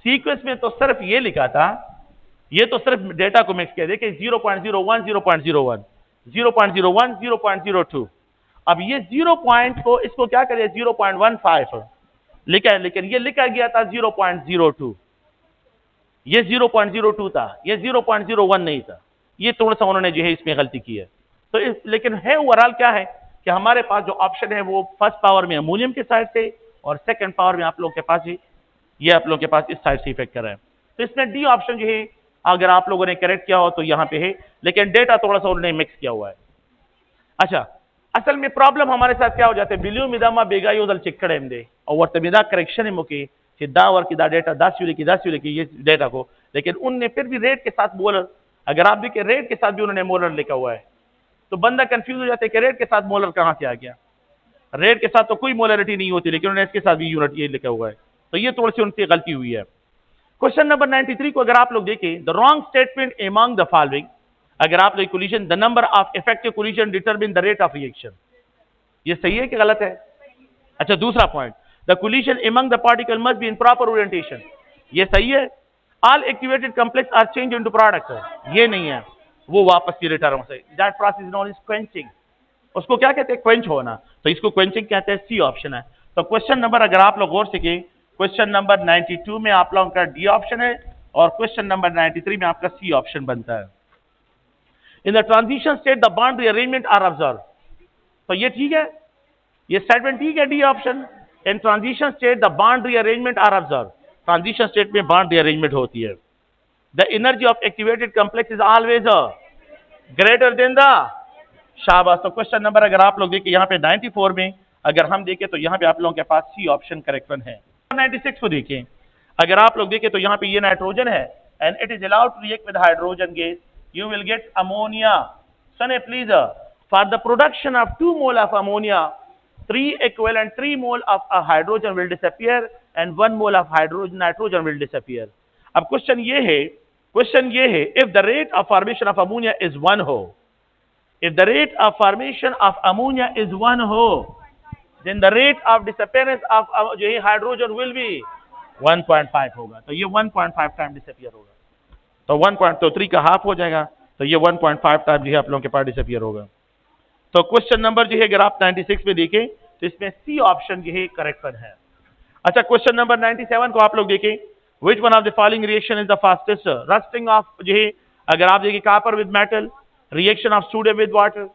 सीक्वेंस में तो सिर्फ ये लिखा था, ये तो सिर्फ डेटा को मिक्स किया। देखिए 0.01 0.01 0.01 0.02। अब ये 0 पॉइंट को इसको क्या करें 0.15 लिखा है, लेकिन ये लिखा गया था 0.02। ये 0.02 था, ये 0.01 नहीं था। ये थोड़ा सा उन्होंने जो है इसमें गलती की है। तो लेकिन है ओवरऑल क्या है कि हमारे पास जो ऑप्शन है वो फर्स्ट पावर में अमोनियम के साइड से और सेकंड पावर में आप लोगों के पास ये आप लोगों के पास इस साइड से इफेक्ट कर रहा है। तो इसमें डी ऑप्शन जो है अगर आप लोगों ने करेक्ट किया हो तो यहाँ पे है, लेकिन डेटा थोड़ा सा उन्होंने मिक्स किया हुआ है। अच्छा, असल में प्रॉब्लम हमारे साथ क्या हो जाता है, बिलियो मिदामा बेगा योदल चिक्कड़े दे और वर्तमिदा करेक्शन मुके दावर की दा डेटा दास्यूरी की ये डेटा को, लेकिन उनने फिर भी रेट के साथ मोलर, अगर आप देखिए रेट के साथ भी उन्होंने मोलर लिखा हुआ है तो बंदा कंफ्यूज हो जाता है कि रेट के साथ मोलर कहां से आ गया। रेट के साथ तो कोई मोलरिटी नहीं होती, लेकिन उन्होंने इसके साथ भी यूनिट ये लिखा हुआ है, तो ये थोड़ी सी उनसे गलती हुई है। क्वेश्चन नंबर 93 को अगर आप लोग देखें, the wrong statement among the following, अगर आप लोग collision the number of effective collision determine the rate of reaction, ये सही है कि गलत है? अच्छा, दूसरा point, the collision among the particle must be in proper orientation, ये सही है। All activated complex are change into product, ये नहीं है, वो वापस ये रिटर्न से that process is known as quenching. उसको क्या कहते हैं? क्वेंच होना, तो इसको क्वेंचिंग कहते हैं। सी ऑप्शन है। तो क्वेश्चन नंबर अगर आप लोग गौर से के, क्वेश्चन नंबर 92 में आप लोगों का डी ऑप्शन है और क्वेश्चन नंबर 93 में आपका सी ऑप्शन बनता है। In the transition state the bond rearrangement are observe, तो ये ठीक है, ये स्टेटमेंट ठीक है, D option. In transition state the bond rearrangement are observe, transition state में बॉन्ड रीअरेंजमेंट होती है। The energy of activated complex is always greater than the, शाबाश। तो क्वेश्चन नंबर अगर आप लोग देखें यहाँ पे 94 में अगर हम देखें तो यहाँ पे आप लोगों के पास सी ऑप्शन करेक्ट है। 96 को देखें, अगर आप लोग देखें तो यहाँ पे ये नाइट्रोजन है and it is allowed to react with hydrogen gas, you will get ammonia. सुने please, for the production of 2 mole of ammonia 3 equivalent 3 mole of a hydrogen will disappear and 1 mole of nitrogen will disappear। अब क्वेश्चन ये है if the rate of formation of ammonia is 1 हो, if the rate of formation of ammonia is 1 हो, then the rate of disappearance of जो है hydrogen will be 1.5 होगा, तो ये 1.5 टाइम डिसअपियर होगा, तो 1.3 का हाफ हो जाएगा, तो ये 1.5 टाइम जो है आप लोगों के पास डिसअपियर होगा। तो क्वेश्चन नंबर जो है अगर आप 96 में देखें तो इसमें सी ऑप्शन जो है करेक्ट है। अच्छा, क्वेश्चन नंबर 97 को आप लोग देखें, which one of the following reaction is the fastest rusting of, जो है अगर आप देखें copper with metal, reaction of sodium with water,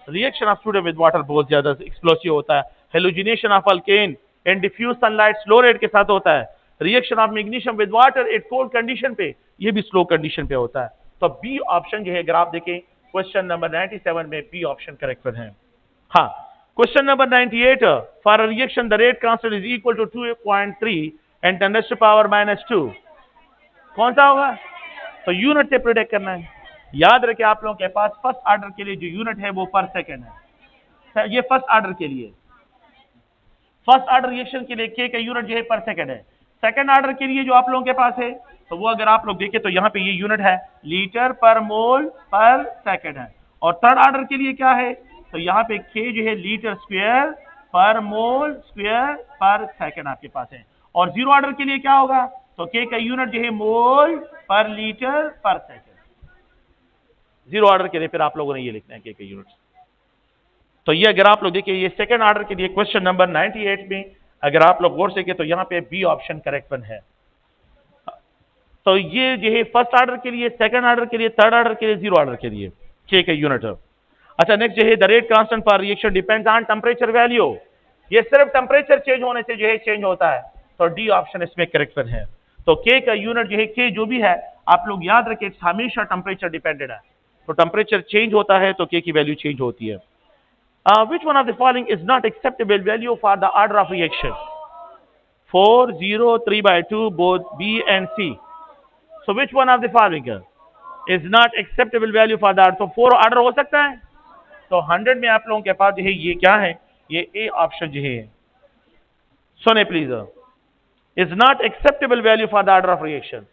reaction of sodium with water बहुत ज्यादा एक्सप्लोसिव होता है। Halogenation of alkane and diffuse sunlight slow rate के साथ होता है। Reaction of magnesium with water at cold condition पे, ये भी स्लो कंडीशन पे होता है। तो बी ऑप्शन जो है अगर आप देखें क्वेश्चन नंबर 97 में बी ऑप्शन करेक्ट है। हाँ, question number 98, for a reaction the rate constant is equal to 2.3 and 10⁻⁻², कौन सा होगा? तो यूनिट से प्रिडिक्ट करना है। याद रखें आप लोगों के पास फर्स्ट ऑर्डर के लिए जो यूनिट है वो पर सेकंड है, ये फर्स्ट ऑर्डर के लिए। फर्स्ट ऑर्डर रिएक्शन के लिए के का यूनिट जो है पर सेकंड है। सेकंड ऑर्डर के लिए जो आप लोगों के पास है तो वो अगर आप लोग देखें तो यहाँ पे ये यूनिट है लीटर पर मोल पर सेकंड है। और थर्ड ऑर्डर के लिए क्या है तो यहाँ पे के जो है लीटर स्क्वायर पर मोल स्क्वायर पर सेकंड आपके पास है। और जीरो ऑर्डर के लिए क्या होगा तो के का यूनिट जो है मोल पर लीटर पर सेकंड। जीरो ऑर्डर के लिए फिर आप लोगों ने ये लिखना है के का यूनिट। तो ये अगर आप लोग देखिए ये सेकंड ऑर्डर के लिए क्वेश्चन नंबर 98 में अगर आप लोग गौर से के तो यहाँ पे बी ऑप्शन करेक्ट वन है। तो ये जो है फर्स्ट ऑर्डर के लिए, सेकंड ऑर्डर के लिए, थर्ड ऑर्डर के लिए, जीरो ऑर्डर के लिए के का यूनिट है। अच्छा नेक्स्ट जो है the rate constant for reaction depends on temperature value. ये सिर्फ टेम्परेचर चेंज होने से जो है चेंज होता है। तो डी ऑप्शन इसमें करेक्ट वन है। तो के का यूनिट जो है के जो भी है आप लोग याद रखें हमेशा टेम्परेचर डिपेंडेंट है। तो टेम्परेचर चेंज होता है तो के की वैल्यू चेंज होती है। Which one of the following is not acceptable value for the order of reaction? 4, 0, 3/2, both B and C. So which one of the following is not acceptable value for the order? तो 4 ऑर्डर हो सकता है। तो 100 में आप लोगों के पास जो है ये क्या है ये ए ऑप्शन जो है। सुने please is not acceptable value for the order of reaction।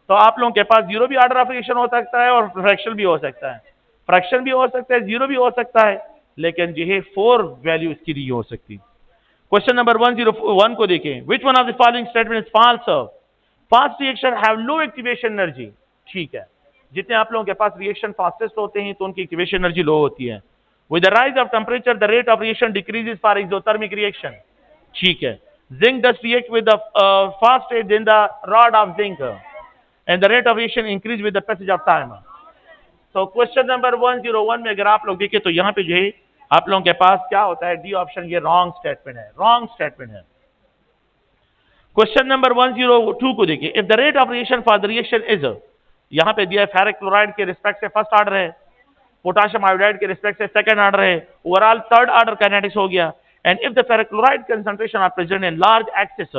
तो आप लोगों के पास जीरो भी ऑर्डर ऑफ रिएक्शन हो सकता है और फ्रैक्शन भी हो सकता है। फ्रैक्शन भी हो सकता है, जीरो भी हो सकता है, लेकिन जो है 4 वैल्यू इसकी नहीं हो सकती। क्वेश्चन नंबर 101 को देखें। Which one of the following statement is false? Fast reaction have low activation energy. ठीक है, जितने आप लोगों के पास रिएक्शन फास्टेस्ट होते हैं तो उनकी एक्टिवेशन एनर्जी लो होती है। With the rise of temperature the rate of reaction decreases for exothermic reaction. ठीक है, zinc dust react with the fast rate in the rod of zinc and the rate of reaction increase with the passage of time. तो क्वेश्चन नंबर 101 में अगर आप लोग देखें तो यहाँ पे जो है आप लोगों के पास क्या होता है डी ऑप्शन ये रॉन्ग स्टेटमेंट है, रॉन्ग स्टेटमेंट है। क्वेश्चन नंबर 102 को देखिए। If the rate of reaction for the reaction is, यहाँ पे दिया है फेरिक क्लोराइड के रिस्पेक्ट से फर्स्ट ऑर्डर है, पोटाशियम आयोडाइड के रिस्पेक्ट से सेकंड ऑर्डर है, ओवरऑल थर्ड ऑर्डर काइनेटिक्स हो गया। And if the ferric chloride concentration are present in large excess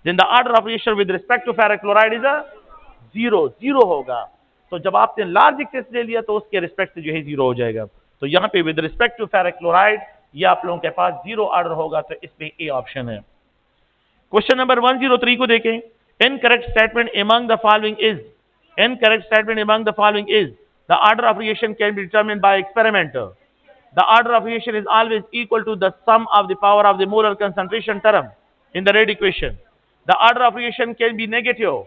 then the order of reaction with respect to ferric chloride is zero, zero होगा। तो जब आपने लार्ज एक्सेस ले लिया तो उसके रिस्पेक्ट से जो है जीरो हो जाएगा। तो यहाँ पे with respect to ferric chloride ये आप लोगों के पास जीरो ऑर्डर होगा, तो इसमें ए ऑप्शन है। क्वेश्चन नंबर 103 को देखें। Incorrect statement among the following is, incorrect statement among the following is the order of reaction can be determined by experiment. The order of reaction is always equal to the sum of the power of the molar concentration term in the rate equation. The order of reaction can be negative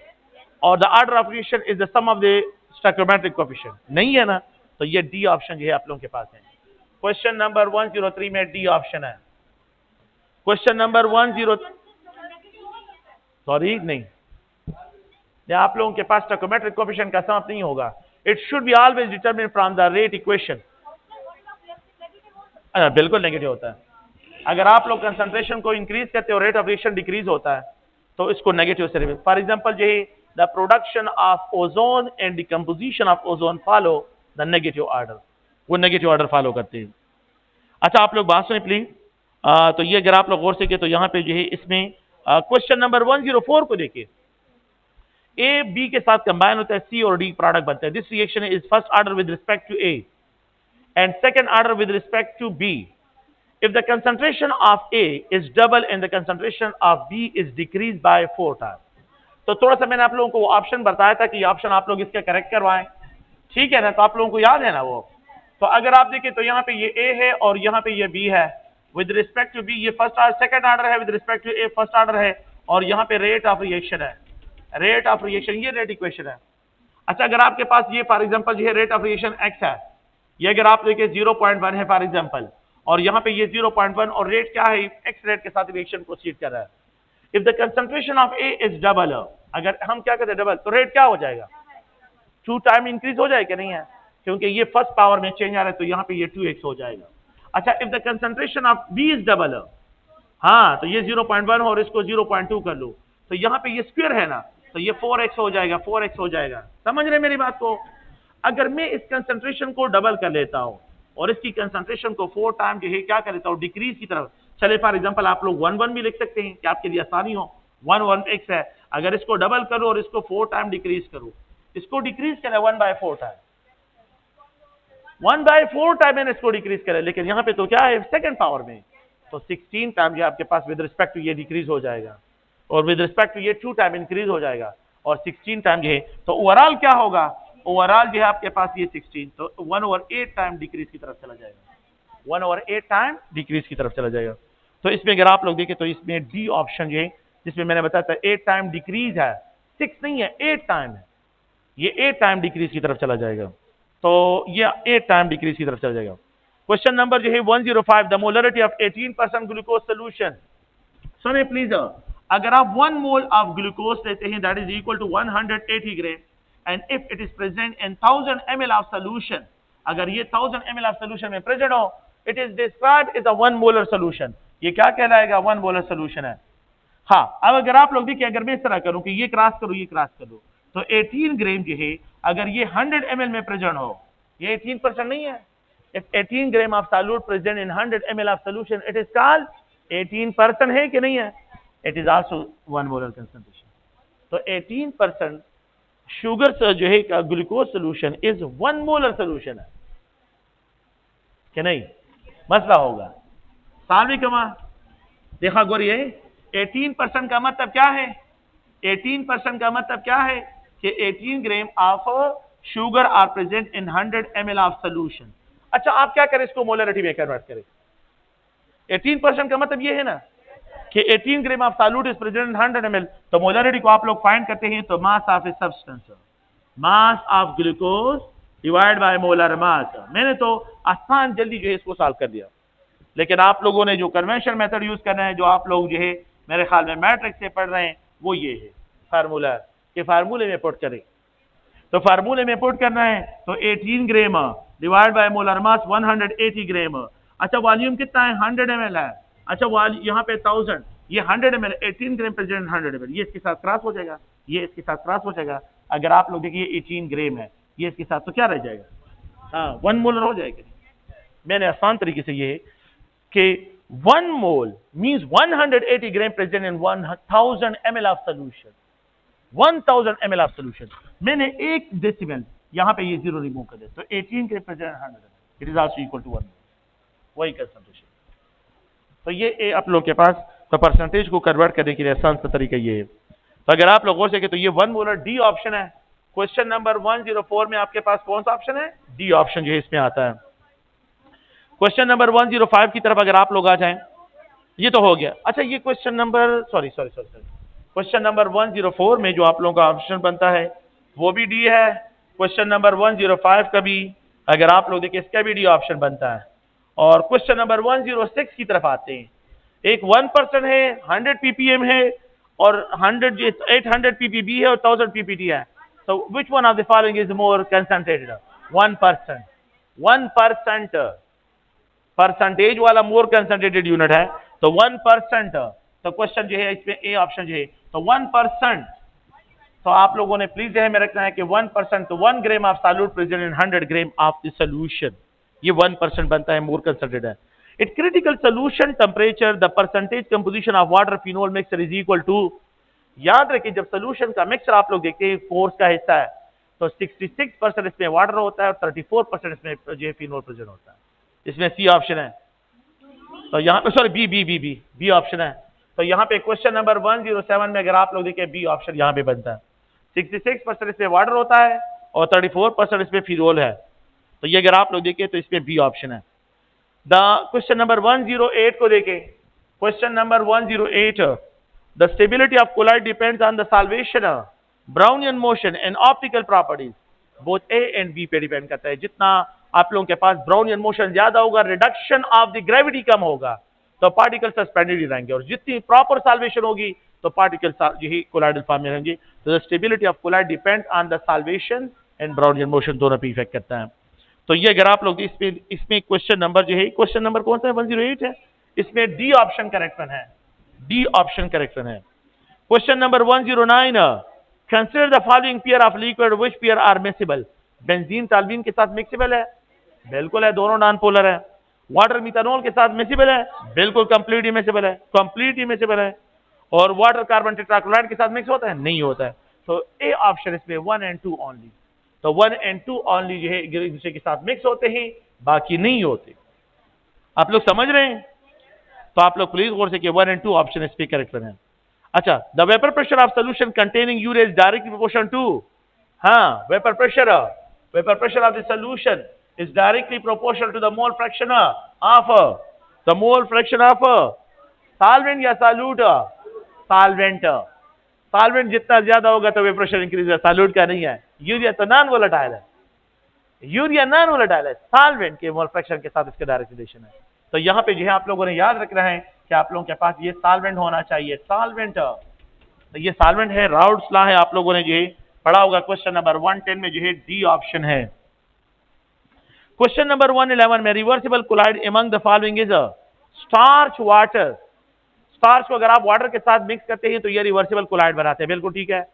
और the order of reaction is the sum of the stoichiometric coefficient. नहीं है ना, तो ये डी ऑप्शन जो है आप लोगों के पास है। क्वेश्चन नंबर 103 में डी ऑप्शन है। क्वेश्चन नंबर 10 सॉरी नहीं, आप लोगों के पास स्टोइकोमेट्रिक कोएफिशिएंट का सम नहीं होगा। It should be always determined from the rate equation. बिल्कुल नेगेटिव होता है। अगर आप लोग कंसंट्रेशन को इंक्रीज करते हो रेट ऑफ रिएक्शन डिक्रीज होता है तो इसको नेगेटिव से। फॉर एग्जांपल जो है the production of ozone and decomposition of ozone follow the negative order, वो नेगेटिव ऑर्डर फॉलो करते हैं। अच्छा आप लोग बात सुने प्लीज। तो ये अगर आप लोग गौर से के तो यहाँ पे जो है इसमें क्वेश्चन नंबर 104 को देखिए। ए बी के साथ कंबाइन होता है, सी और डी प्रोडक्ट बनता है। This reaction is first order with respect to A and second order with respect to B. If the concentration of A is double and the concentration of B is decrease by 4 times. तो थोड़ा सा मैंने आप लोगों को ऑप्शन बताया था कि ये ऑप्शन आप लोग इसके करेक्ट करवाएं, ठीक है ना। तो आप लोगों को याद है ना वो। तो अगर आप देखें तो यहाँ पे ये ए है और यहाँ पे ये बी है। विद रिस्पेक्ट टू बी ये फर्स्ट ऑर्डर सेकंड ऑर्डर है, with respect to A first order है, और यहाँ पे रेट ऑफ रिएक्शन है, रेट ऑफ रिएक्शन ये रेट इक्वेशन है। अच्छा अगर आपके पास ये फॉर एग्जाम्पल ये रेट ऑफ रिएक्शन एक्स है, ये अगर आप देखें 0.1 है फॉर एग्जाम्पल, और यहाँ पे ये 0.1 और रेट क्या है एक्स रेट के साथ रिएक्शन प्रोसीड कर रहा है। If the concentration of A is double, अगर हम क्या कहते हैं डबल, तो रेट क्या हो जाएगा 2 टाइम इंक्रीज हो जाएगा नहीं है, क्योंकि ये फर्स्ट पावर में चेंज आ रहा है तो यहाँ पे ये 2x हो जाएगा। अच्छा if the concentration of B is double, हाँ तो ये 0.1 और इसको 0.2 कर लो, तो यहाँ पे ये स्क्वायर है ना, तो ये 4x हो जाएगा, 4x हो जाएगा। समझ रहे मेरी बात को। अगर मैं इस कंसंट्रेशन को डबल कर लेता हूँ और इसकी कंसंट्रेशन को 4 टाइम जो है क्या कर लेता हूँ डिक्रीज की तरफ, चले फॉर एग्जांपल आप लोग 1 भी लिख सकते हैं कि आपके लिए आसानी हो। 1 है, अगर इसको डबल करो और इसको 4 टाइम डिक्रीज करो, इसको डिक्रीज करें 1/4 टाइम, 1/4 टाइम मैंने इसको डिक्रीज करें, लेकिन यहाँ पे तो क्या है सेकंड पावर में, तो 16 टाइम जो आपके पास विद रिस्पेक्ट टू ये डिक्रीज हो जाएगा और विद रिस्पेक्ट टू ये 2 टाइम इंक्रीज हो जाएगा और 16 टाइम जो है तो ओवरऑल क्या होगा, ओवरऑल जो है आपके पास ये 16 तो 1/8 टाइम डिक्रीज की तरफ चला जाएगा, 1/8 टाइम डिक्रीज की तरफ चला जाएगा। तो इसमें अगर आप लोग देखें तो इसमें डी ऑप्शन जो है जिसमें मैंने बताया था 8 टाइम डिक्रीज है, 6 नहीं है 8 टाइम है, ये 8 टाइम डिक्रीज की तरफ चला जाएगा, तो ये 8 टाइम डिक्रीज की तरफ चला जाएगा। क्वेश्चन नंबर जो है 105, the molarity of 18% glucose solution. सुनिए प्लीज, अगर आप 1 मोल ऑफ ग्लूकोज लेते हैं that is equal to 180 gram and if it is present in 1000 ml of solution, अगर ये 1000 ml ऑफ सोल्यूशन में प्रेजेंट हो, it is described as a 1 molar solution. ये क्या कहलाएगा, 1 मोलर सोल्यूशन है। हाँ, अब अगर आप लोग देखिए, अगर मैं इस तरह करूं कि ये क्रॉस करूं ये क्रॉस करूं, तो 18 ग्राम जो है अगर ये 100 ml में प्रेजेंट हो, ये 18% नहीं है। If 18 gram of solute present in 100 ml of solution, it is called 18% है कि नहीं है? It is also 1 molar concentration. तो 18% शुगर जो है का glucose solution is 1 molar solution है कि नहीं? मसला होगा सालवी कमा देखा गोरिए 18% का मतलब क्या है? 18% का मतलब क्या है कि 18 gram of sugar are present in 100 ml of solution. अच्छा, आप क्या करें, इसको मोलरिटी में कन्वर्ट करें। 18% का मतलब ये है ना कि 18 gram of solute is present in 100 ml, तो मोलरिटी को आप लोग फाइंड करते हैं तो mass of a substance, mass of glucose divide by molar mass. मैंने तो आसान जल्दी जो है इसको सॉल्व कर दिया, लेकिन आप लोगों ने जो कन्वेंशन मेथड यूज करना है, जो आप लोग जो है मेरे ख्याल में मैट्रिक्स से पढ़ रहे हैं, वो ये है फार्मूला के फार्मूले में पुट करें। तो फार्मूले में पुट करना है तो 18 gram divide by molar mass 180 ग्राम। अच्छा, वॉल्यूम कितना है, 100 ml है। अच्छा, यहाँ पे 1000, ये 100 ml, 18 ग्राम प्रेजेंट 100 ml, ये इसके साथ क्रॉस हो जाएगा, ये इसके साथ क्रॉस हो जाएगा। अगर आप लोग देखिए 18 ग्राम है, ये इसके साथ तो क्या रह जाएगा, हाँ 1 मोलर हो जाएगा। मैंने आसान तरीके से ये कि 1 mole means 180 gram present in 1000 ml of solution, 1000 ml of solution. मैंने 1 डेसिमल यहाँ पे ये 0 रिमूव कर दे तो 18 के present 100, it is also equal to 1, वही कंसंट्रेशन। तो ये आप लोग के पास तो परसेंटेज को कन्वर्ट करने के लिए आसान सा तरीका ये है। तो अगर आप लोग गौर से तो ये 1 मोलर डी ऑप्शन है। क्वेश्चन नंबर 104 में आपके पास कौन सा ऑप्शन है, डी ऑप्शन जो है इसमें आता है। क्वेश्चन नंबर 105 की तरफ अगर आप लोग आ जाएं, ये तो हो गया। अच्छा, ये क्वेश्चन नंबर क्वेश्चन नंबर 104 में जो आप लोगों का ऑप्शन बनता है वो भी डी है। क्वेश्चन नंबर 105 का भी अगर आप लोग देखिए इसका भी डी ऑप्शन बनता है। और क्वेश्चन नंबर 106 की तरफ आते हैं, एक 1% है, 100 ppm है और 800 ppb है और 1000 ppt है। तो विच one of the following is more concentrated, 1%। 1% percentage वाला मोर कंसंट्रेटेड यूनिट है, तो 1%। तो क्वेश्चन जो है इसमें ए ऑप्शन जो है तो 1%। तो आप लोगों ने प्लीज ध्यान में रखना है कि 1%, तो 1 gram of solute present in 100 gram of the solution, ये 1% बनता है, मोर कंसंट्रेटेड है। It critical solution temperature the percentage composition of water phenol mixture is equal to, याद रखिए जब सॉल्यूशन का मिक्सचर आप लोग देखते हैं फोर्स का हिस्सा है तो 66% इसमें वाटर होता है और 34% इसमें जो है फिनोल प्रेजेंट होता है। इसमें सी ऑप्शन है, तो यहाँ पे सॉरी बी ऑप्शन है। तो यहाँ पे क्वेश्चन नंबर 107 में अगर आप लोग देखें बी ऑप्शन यहाँ पे बनता है, 66% इसमें वाटर होता है और 34% इसमें फिनोल है। तो ये अगर आप लोग देखें तो इसमें बी ऑप्शन है। द क्वेश्चन नंबर 108 को देखें, question number 108, the stability of colloid depends on the solvation Brownian motion and optical properties, both A and B पे डिपेंड करता है। जितना आप लोगों के पास ब्राउनियन मोशन ज्यादा होगा, रिडक्शन ऑफ द ग्रेविटी कम होगा, तो पार्टिकल सस्पेंडेड ही रहेंगे, और जितनी प्रॉपर सॉल्वेशन होगी तो पार्टिकल यही कोलाइडल फॉर्म में रहेंगे। तो the stability of colloid depends on the solvation and Brownian motion, दोनों पे इफेक्ट करता है। तो ये अगर आप लोग इसमें क्वेश्चन नंबर जो है, क्वेश्चन नंबर कौन सा है, 108 है, इसमें डी ऑप्शन करेक्शन है, डी ऑप्शन करेक्शन है। Question number 109, consider the following pair of liquid which pair are miscible, benzene toluene के साथ मिक्सेबल है, बिल्कुल है, दोनों नॉन पोलर है। वाटर मिथानॉल के साथ मिक्सेबल है, बिल्कुल कंप्लीट इमिसेबल है, कंप्लीट इमिसेबल है। और वाटर कार्बन टेट्राक्लोराइड के साथ मिक्स होता है, नहीं होता है। तो ए ऑप्शन इसमें 1 and 2 ओनली, तो 1 and 2 ओनली जो है एक दूसरे के साथ मिक्स होते हैं, बाकी नहीं होते। आप लोग समझ रहे हैं? तो आप लोग प्लीज गौर से कि 1 and 2 ऑप्शन इस पे करेक्ट है। अच्छा, the vapour pressure of solution containing urea is directly proportional to, हाँ, vapour pressure of the solution is directly proportional to the mole fraction of solvent या सॉल्यूट, सॉल्वेंट जितना ज्यादा होगा तो वेपर प्रेशर इंक्रीज है, सॉल्यूट का नहीं है। यूरिया तो नॉन वोलेटाइल है, सॉल्वेंट के मोल फ्रैक्शन के साथ इसका डायरेक्ट रिलेशन है। तो यहाँ पे जो है आप लोगों ने याद रखना है कि आप लोगों के पास ये सॉल्वेंट होना चाहिए, सॉल्वेंट। तो ये सॉल्वेंट है, राउट्स लॉ है, आप लोगों ने जो है पढ़ा होगा। क्वेश्चन नंबर 110 में जो है डी ऑप्शन है। क्वेश्चन नंबर 111 में reversible colloid among the following is starch water. Starch को अगर आप वाटर के साथ मिक्स करते हैं तो ये रिवर्सिबल कोलाइड बनाते हैं, बिल्कुल ठीक है।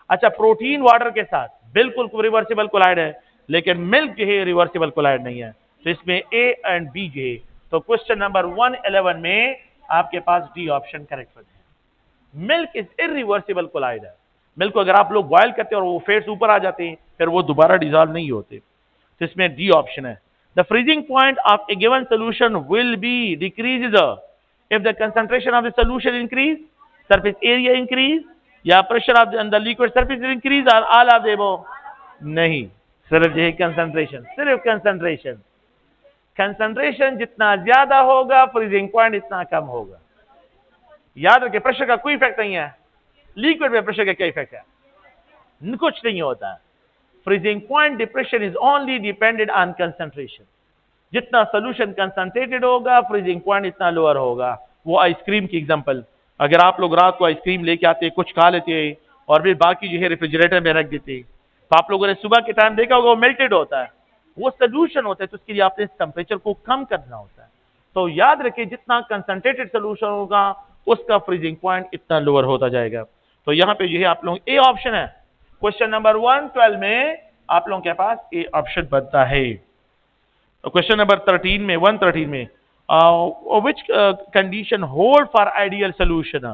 अच्छा, प्रोटीन वाटर के साथ बिल्कुल रिवर्सिबल कोलाइड है, लेकिन मिल्क जो है रिवर्सिबल कोलाइड नहीं है। तो इसमें ए एंड बी जो है, तो क्वेश्चन नंबर 111 में आपके पास डी ऑप्शन करेक्ट है। मिल्क इज इरिवर्सिबल कोलाइड है। मिल्क को अगर आप लोग बॉयल करते हैं और वो फेट्स ऊपर आ जाते हैं, फिर वो दोबारा डिसॉल्व नहीं होते। तो इसमें डी ऑप्शन है। The freezing point of A given solution will be decrease if the concentration of the solution increase, surface area increase, या pressure of the liquid surface increase, or all of the above? नहीं, सिर्फ यही कंसंट्रेशन, सिर्फ कंसंट्रेशन जितना ज्यादा होगा फ्रीजिंग पॉइंट इतना कम होगा। याद रखिए, प्रेशर का कोई इफेक्ट नहीं है। लिक्विड में प्रेशर का क्या इफेक्ट है? कुछ नहीं होता। Freezing point depression is only dependent on concentration. जितना सोल्यूशन कंसंट्रेटेड होगा फ्रीजिंग पॉइंट इतना लोअर होगा। वो आइसक्रीम की एग्जांपल, अगर आप लोग रात को आइसक्रीम लेके आते, कुछ खा लेते और फिर बाकी जो है रेफ्रिजरेटर में रख देते, तो आप लोगों ने सुबह के टाइम देखा होगा वो मेल्टेड होता है, वो सोल्यूशन होता है। तो उसके लिए आपने इस टेम्परेचर को कम करना होता है। तो याद रखिए, जितना कंसंट्रेटेड सोल्यूशन होगा उसका फ्रीजिंग पॉइंट इतना लोअर होता जाएगा। तो यहाँ पे जो है आप लोग ए ऑप्शन है। क्वेश्चन नंबर 112 में आप लोगों के पास ए ऑप्शन बनता है। क्वेश्चन नंबर 113 में which condition hold for ideal solution?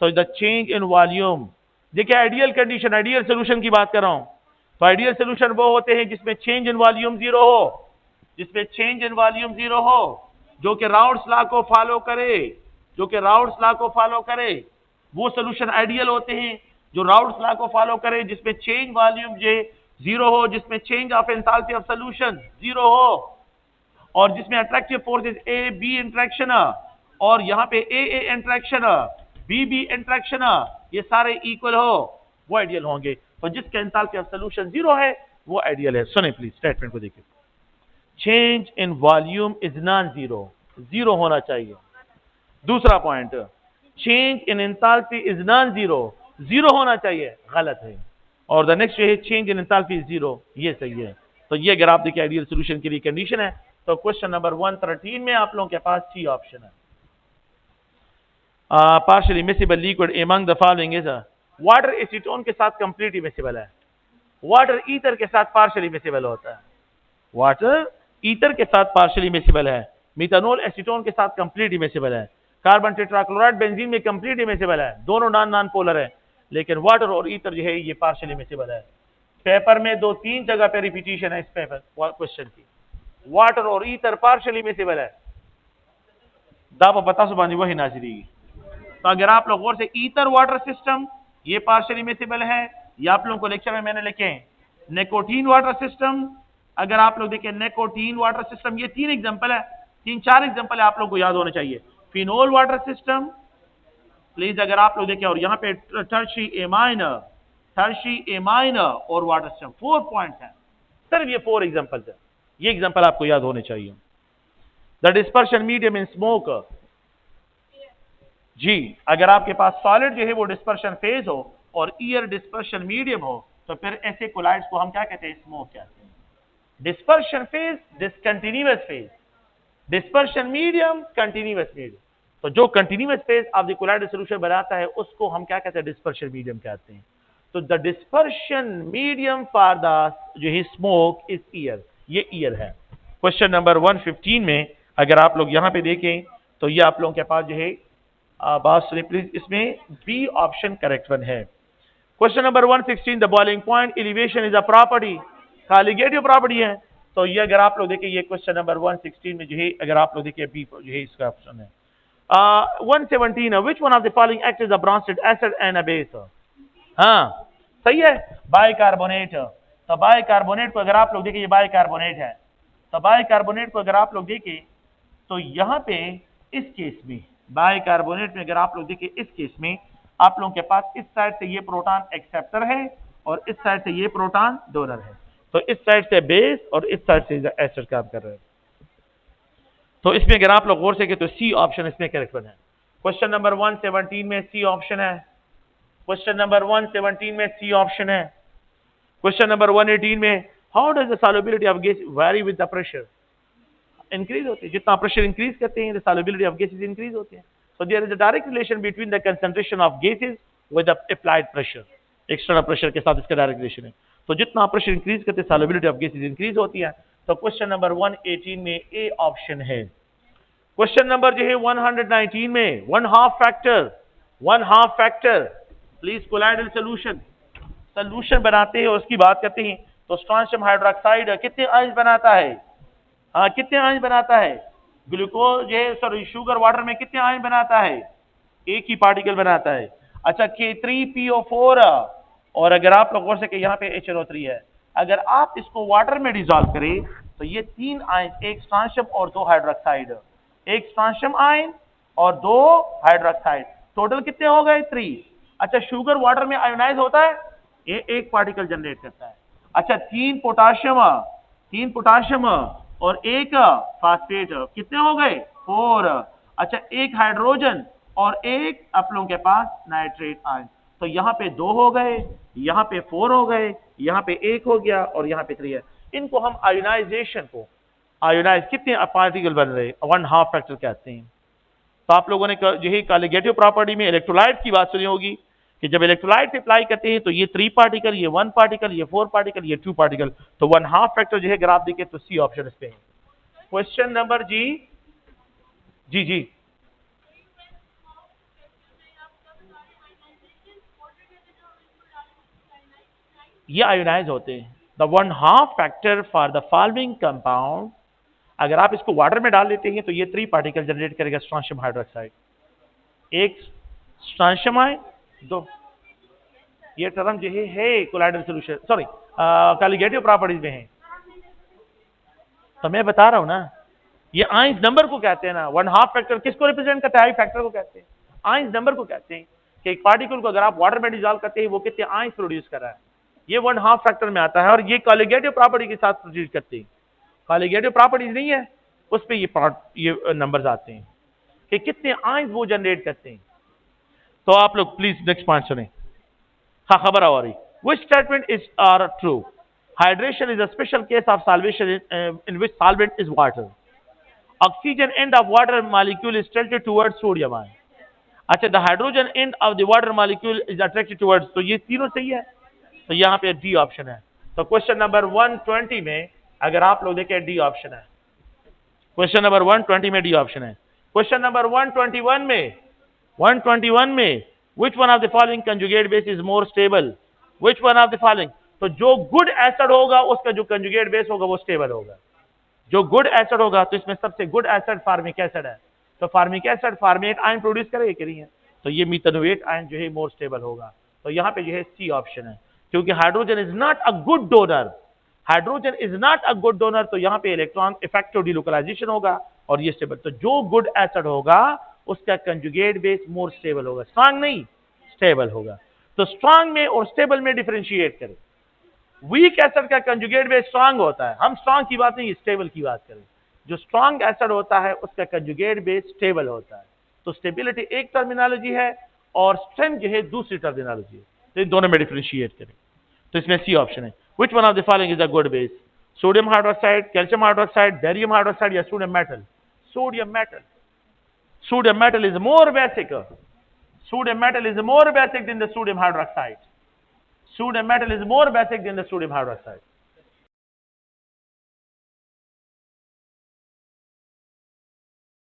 So the change in volume। देखिए, आइडियल कंडीशन, आइडियल सोल्यूशन की बात कर रहा हूं। तो आइडियल सोल्यूशन वो होते हैं जिसमें चेंज इन वॉल्यूम जीरो हो, जो कि राउट्स लॉ को फॉलो करे, वो सोल्यूशन आइडियल होते हैं जो राउट्स लॉ को फॉलो करे, जिसमें चेंज वॉल्यूम जो जीरो हो, जिसमें change of enthalpy of solution zero हो, और जिसमें attractive forces A B interaction और यहाँ पे A interaction, B B interaction, ये सारे इक्वल हो, वो आइडियल होंगे। तो जिसका एंथैल्पी ऑफ सोल्यूशन जीरो है वो आइडियल है। सुने प्लीज स्टेटमेंट को देखिए। Change in volume is non zero होना चाहिए। दूसरा point, change in enthalpy is non zero होना चाहिए, गलत है। और द नेक्स्ट है change in enthalpy is zero, ये सही है। तो ये अगर आप देखिए आइडियल सोल्यूशन के लिए कंडीशन है। तो क्वेश्चन नंबर 113 में आप लोगों के पास सी ऑप्शन है। Partially miscible liquid among the following is water acetone के साथ कंप्लीटली मिसिबल है, वाटर ईथर के साथ पार्शियली मिसिबल होता है, वाटर ईथर के साथ पार्शियली मिसिबल है, मिथानॉल एसीटोन के साथ कंप्लीटली मिसिबल है, कार्बन टेट्राक्लोराइड बेंजीन में कंप्लीटली मिसिबल है, दोनों नॉन पोलर है, लेकिन वाटर और ईथर जो है ये पार्शियली मिसिबल है। पेपर में 2-3 जगह पे रिपीटिशन है इस पेपर क्वेश्चन की, वाटर और ईथर पार्शियली मिसिबल है। दावा बता सुबानी वही नाजिरी। तो अगर आप लोग गौर से ईथर वाटर सिस्टम ये पार्शियली मिसिबल है, या आप लोगों को लेक्चर में मैंने लिखे निकोटीन वाटर सिस्टम, अगर आप लोग देखें निकोटीन वाटर सिस्टम, ये 3 एग्जांपल है, 3-4 एग्जांपल है आप लोग को याद होने चाहिए। फिनोल वाटर सिस्टम प्लीज अगर आप लोग देखें, और यहाँ पे टर्शी एमाइन और वाटर सिस्टम 4 पॉइंट्स हैं, सिर्फ ये 4 एग्जांपल्स हैं, ये एग्जांपल आपको याद होने चाहिए। The dispersion medium in smoke, जी अगर आपके पास सॉलिड जो है वो डिस्पर्शन फेज हो और ईयर डिस्पर्शन मीडियम हो, तो फिर ऐसे कोलाइड्स को हम क्या कहते हैं? स्मोक कहते हैं। Dispersion phase discontinuous phase, dispersion medium continuous medium. तो जो continuous phase of the colloid solution बनाता है उसको हम क्या कहते हैं? डिस्पर्शन मीडियम कहते हैं। तो the dispersion medium for the जो है स्मोक इज ईयर, ये ईयर है। क्वेश्चन नंबर 115 में अगर आप लोग यहाँ पे देखें तो ये आप लोगों के पास जो है बात सुनिए प्लीज, इसमें बी ऑप्शन करेक्ट वन है। Question number 116, the boiling point elevation is a property, colligative property है। तो ये अगर आप लोग देखें, ये क्वेश्चन नंबर 116 में जो है अगर आप लोग देखें बी जो है इसका ऑप्शन है। 117, which one of the following acts as a bronzed acid and a base? हाँ सही है, बाइकार्बोनेट। तो बाइकार्बोनेट को अगर आप लोग देखिए, ये बाइकार्बोनेट है, तो बाइकार्बोनेट को अगर आप लोग देखिए तो यहाँ पे इस केस में बाइकार्बोनेट में अगर आप लोग देखिए, इस केस में आप लोगों के पास इस साइड से ये प्रोटॉन एक्सेप्टर है और इस साइड से ये प्रोटॉन डोनर है। तो इस साइड से बेस और इस साइड से एसिड काम कर रहे हैं। तो इसमें अगर आप लोग गौर से तो सी ऑप्शन इसमें करेक्ट बना है। क्वेश्चन नंबर 117 में सी ऑप्शन है। क्वेश्चन नंबर 117 में सी ऑप्शन है। क्वेश्चन नंबर 118 में how does the solubility of gas vary with the pressure? Increase होती है, जितना प्रेशर इंक्रीज करते हैं the solubility of gases increase होते हैं। So there is a direct relation between the concentration of gases with the applied pressure. External pressure के साथ इसका डायरेक्ट रिलेशन है। तो जितना प्रेशर इंक्रीज करते हैं सॉल्युबिलिटी ऑफ गैसेस इंक्रीज होती है। तो क्वेश्चन नंबर 118 में ए ऑप्शन है। क्वेश्चन नंबर जो है 119 में one half factor please colloidal solution बनाते हैं और उसकी बात करते हैं। तो स्ट्रोंशियम हाइड्रोक्साइड कितने आयंस बनाता है? हाँ कितने आयंस बनाता है? ग्लूकोज सॉरी शुगर वाटर में कितने आयन बनाता है? एक ही पार्टिकल बनाता है। अच्छा K3PO4 और अगर आप लोग गौर से यहाँ पे HNO3 है, अगर आप इसको वाटर में डिसॉल्व करें तो ये 3 आयन, एक स्ट्रोंशियम और 2 हाइड्रोक्साइड, एक स्ट्रोंशियम आयन और 2 हाइड्रोक्साइड, टोटल कितने हो गए? 3। अच्छा शुगर वाटर में आयोनाइज होता है, ये एक पार्टिकल जनरेट करता है। अच्छा 3 पोटाशियम और एक फास्फेट, कितने हो गए? 4। अच्छा एक हाइड्रोजन और एक आप लोगों के पास नाइट्रेट आयन, तो यहाँ पे 2 हो गए, यहाँ पे 4 हो गए, यहाँ पे 1 हो गया और यहाँ पे 3 है। इनको हम आयोनाइजेशन को आयोनाइज कितने पार्टिकल बन रहे, वन हाफ फैक्टर कहते हैं। तो आप लोगों ने यही कॉलिगेटिव प्रॉपर्टी में इलेक्ट्रोलाइट की बात सुनी होगी कि जब इलेक्ट्रोलाइट अप्लाई करते हैं तो ये 3 पार्टिकल, ये 1 पार्टिकल, ये 4 पार्टिकल, ये 2 पार्टिकल, तो वन हाफ फैक्टर जो है अगर आप देखें तो सी ऑप्शन इस पे है। क्वेश्चन नंबर जी ये आयोनाइज होते हैं। The one half factor for the following compound, अगर आप इसको वाटर में डाल देते हैं तो ये 3 पार्टिकल जनरेट करेगा स्ट्रोंशियम हाइड्रोक्साइड, एक स्ट्रोंशियम आयन 2। ये टर्म जो है colloidal solution sorry colligative properties में है। तो मैं बता रहा हूं ना, ये आयंस नंबर को कहते हैं ना। वन हाफ फैक्टर किसको रिप्रेजेंट करता है? फैक्टर को कहते हैं। आयंस नंबर को कहते हैं कि एक पार्टिकल को अगर आप वाटर में डिसॉल्व करते हैं वो कितने आयंस प्रोड्यूस कर रहा है, ये वन हाफ फैक्टर में आता है। और ये कॉलिगेटिव प्रॉपर्टी के साथ प्रोड्यूस करते हैं। कॉलिगेटिव प्रॉपर्टीज नहीं है उस पर ये नंबर्स आते हैं कि कितने आयंस वो जनरेट करते हैं। तो आप लोग प्लीज नेक्स्ट पॉइंट सुने। हाँ खबर आ रही। Which statement is are true? Hydration is a special case of solvation in which solvent is water. Oxygen end of water molecule is tilted towards sodium ion. अच्छा the hydrogen end of the water molecule is attracted towards, तो ये तीनों सही है। तो यहाँ पे डी ऑप्शन है। तो क्वेश्चन नंबर 120 में अगर आप लोग देखें डी ऑप्शन है। क्वेश्चन नंबर 120 में डी ऑप्शन है। क्वेश्चन नंबर 121 में which one of the following conjugate base is more stable? Which one of the following? तो जो गुड एसिड होगा उसका जो कंजुगेट बेस होगा वो स्टेबल होगा। जो गुड एसिड होगा तो इसमें सबसे गुड एसिड फार्मिक एसिड है। तो formic acid format ion produce करेगा कि नहीं है? तो ये मिथेनोएट आयन जो है मोर स्टेबल होगा। तो यहाँ पे जो है सी ऑप्शन है, क्योंकि hydrogen is not a good donor. Hydrogen is not a good donor, तो यहाँ पे इलेक्ट्रॉन इफेक्टिव डिलोकलाइजेशन होगा और ये स्टेबल। तो जो गुड एसिड होगा उसका कंजुगेट बेस मोर स्टेबल होगा, स्ट्रांग नहीं स्टेबल होगा। तो स्ट्रांग में और स्टेबल में डिफरेंशिएट करें। वीक एसिड का कंजुगेट बेस स्ट्रांग होता है, हम स्ट्रांग की बात नहीं स्टेबल की बात करें। जो स्ट्रांग एसिड होता है उसका कंजुगेट बेस स्टेबल होता है। तो स्टेबिलिटी एक टर्मिनोलॉजी है और स्ट्रेंथ जो है दूसरी टर्मिनोलॉजी है। तो इन दोनों में डिफरेंशिएट करें। तो इसमें सी ऑप्शन है। Which one of the following is a good base? Sodium hydroxide, calcium hydroxide, barium hydroxide या sodium metal? Sodium metal. Sodium metal is more basic. Sodium metal is more basic than the sodium hydroxide. Sodium metal is more basic than the sodium hydroxide.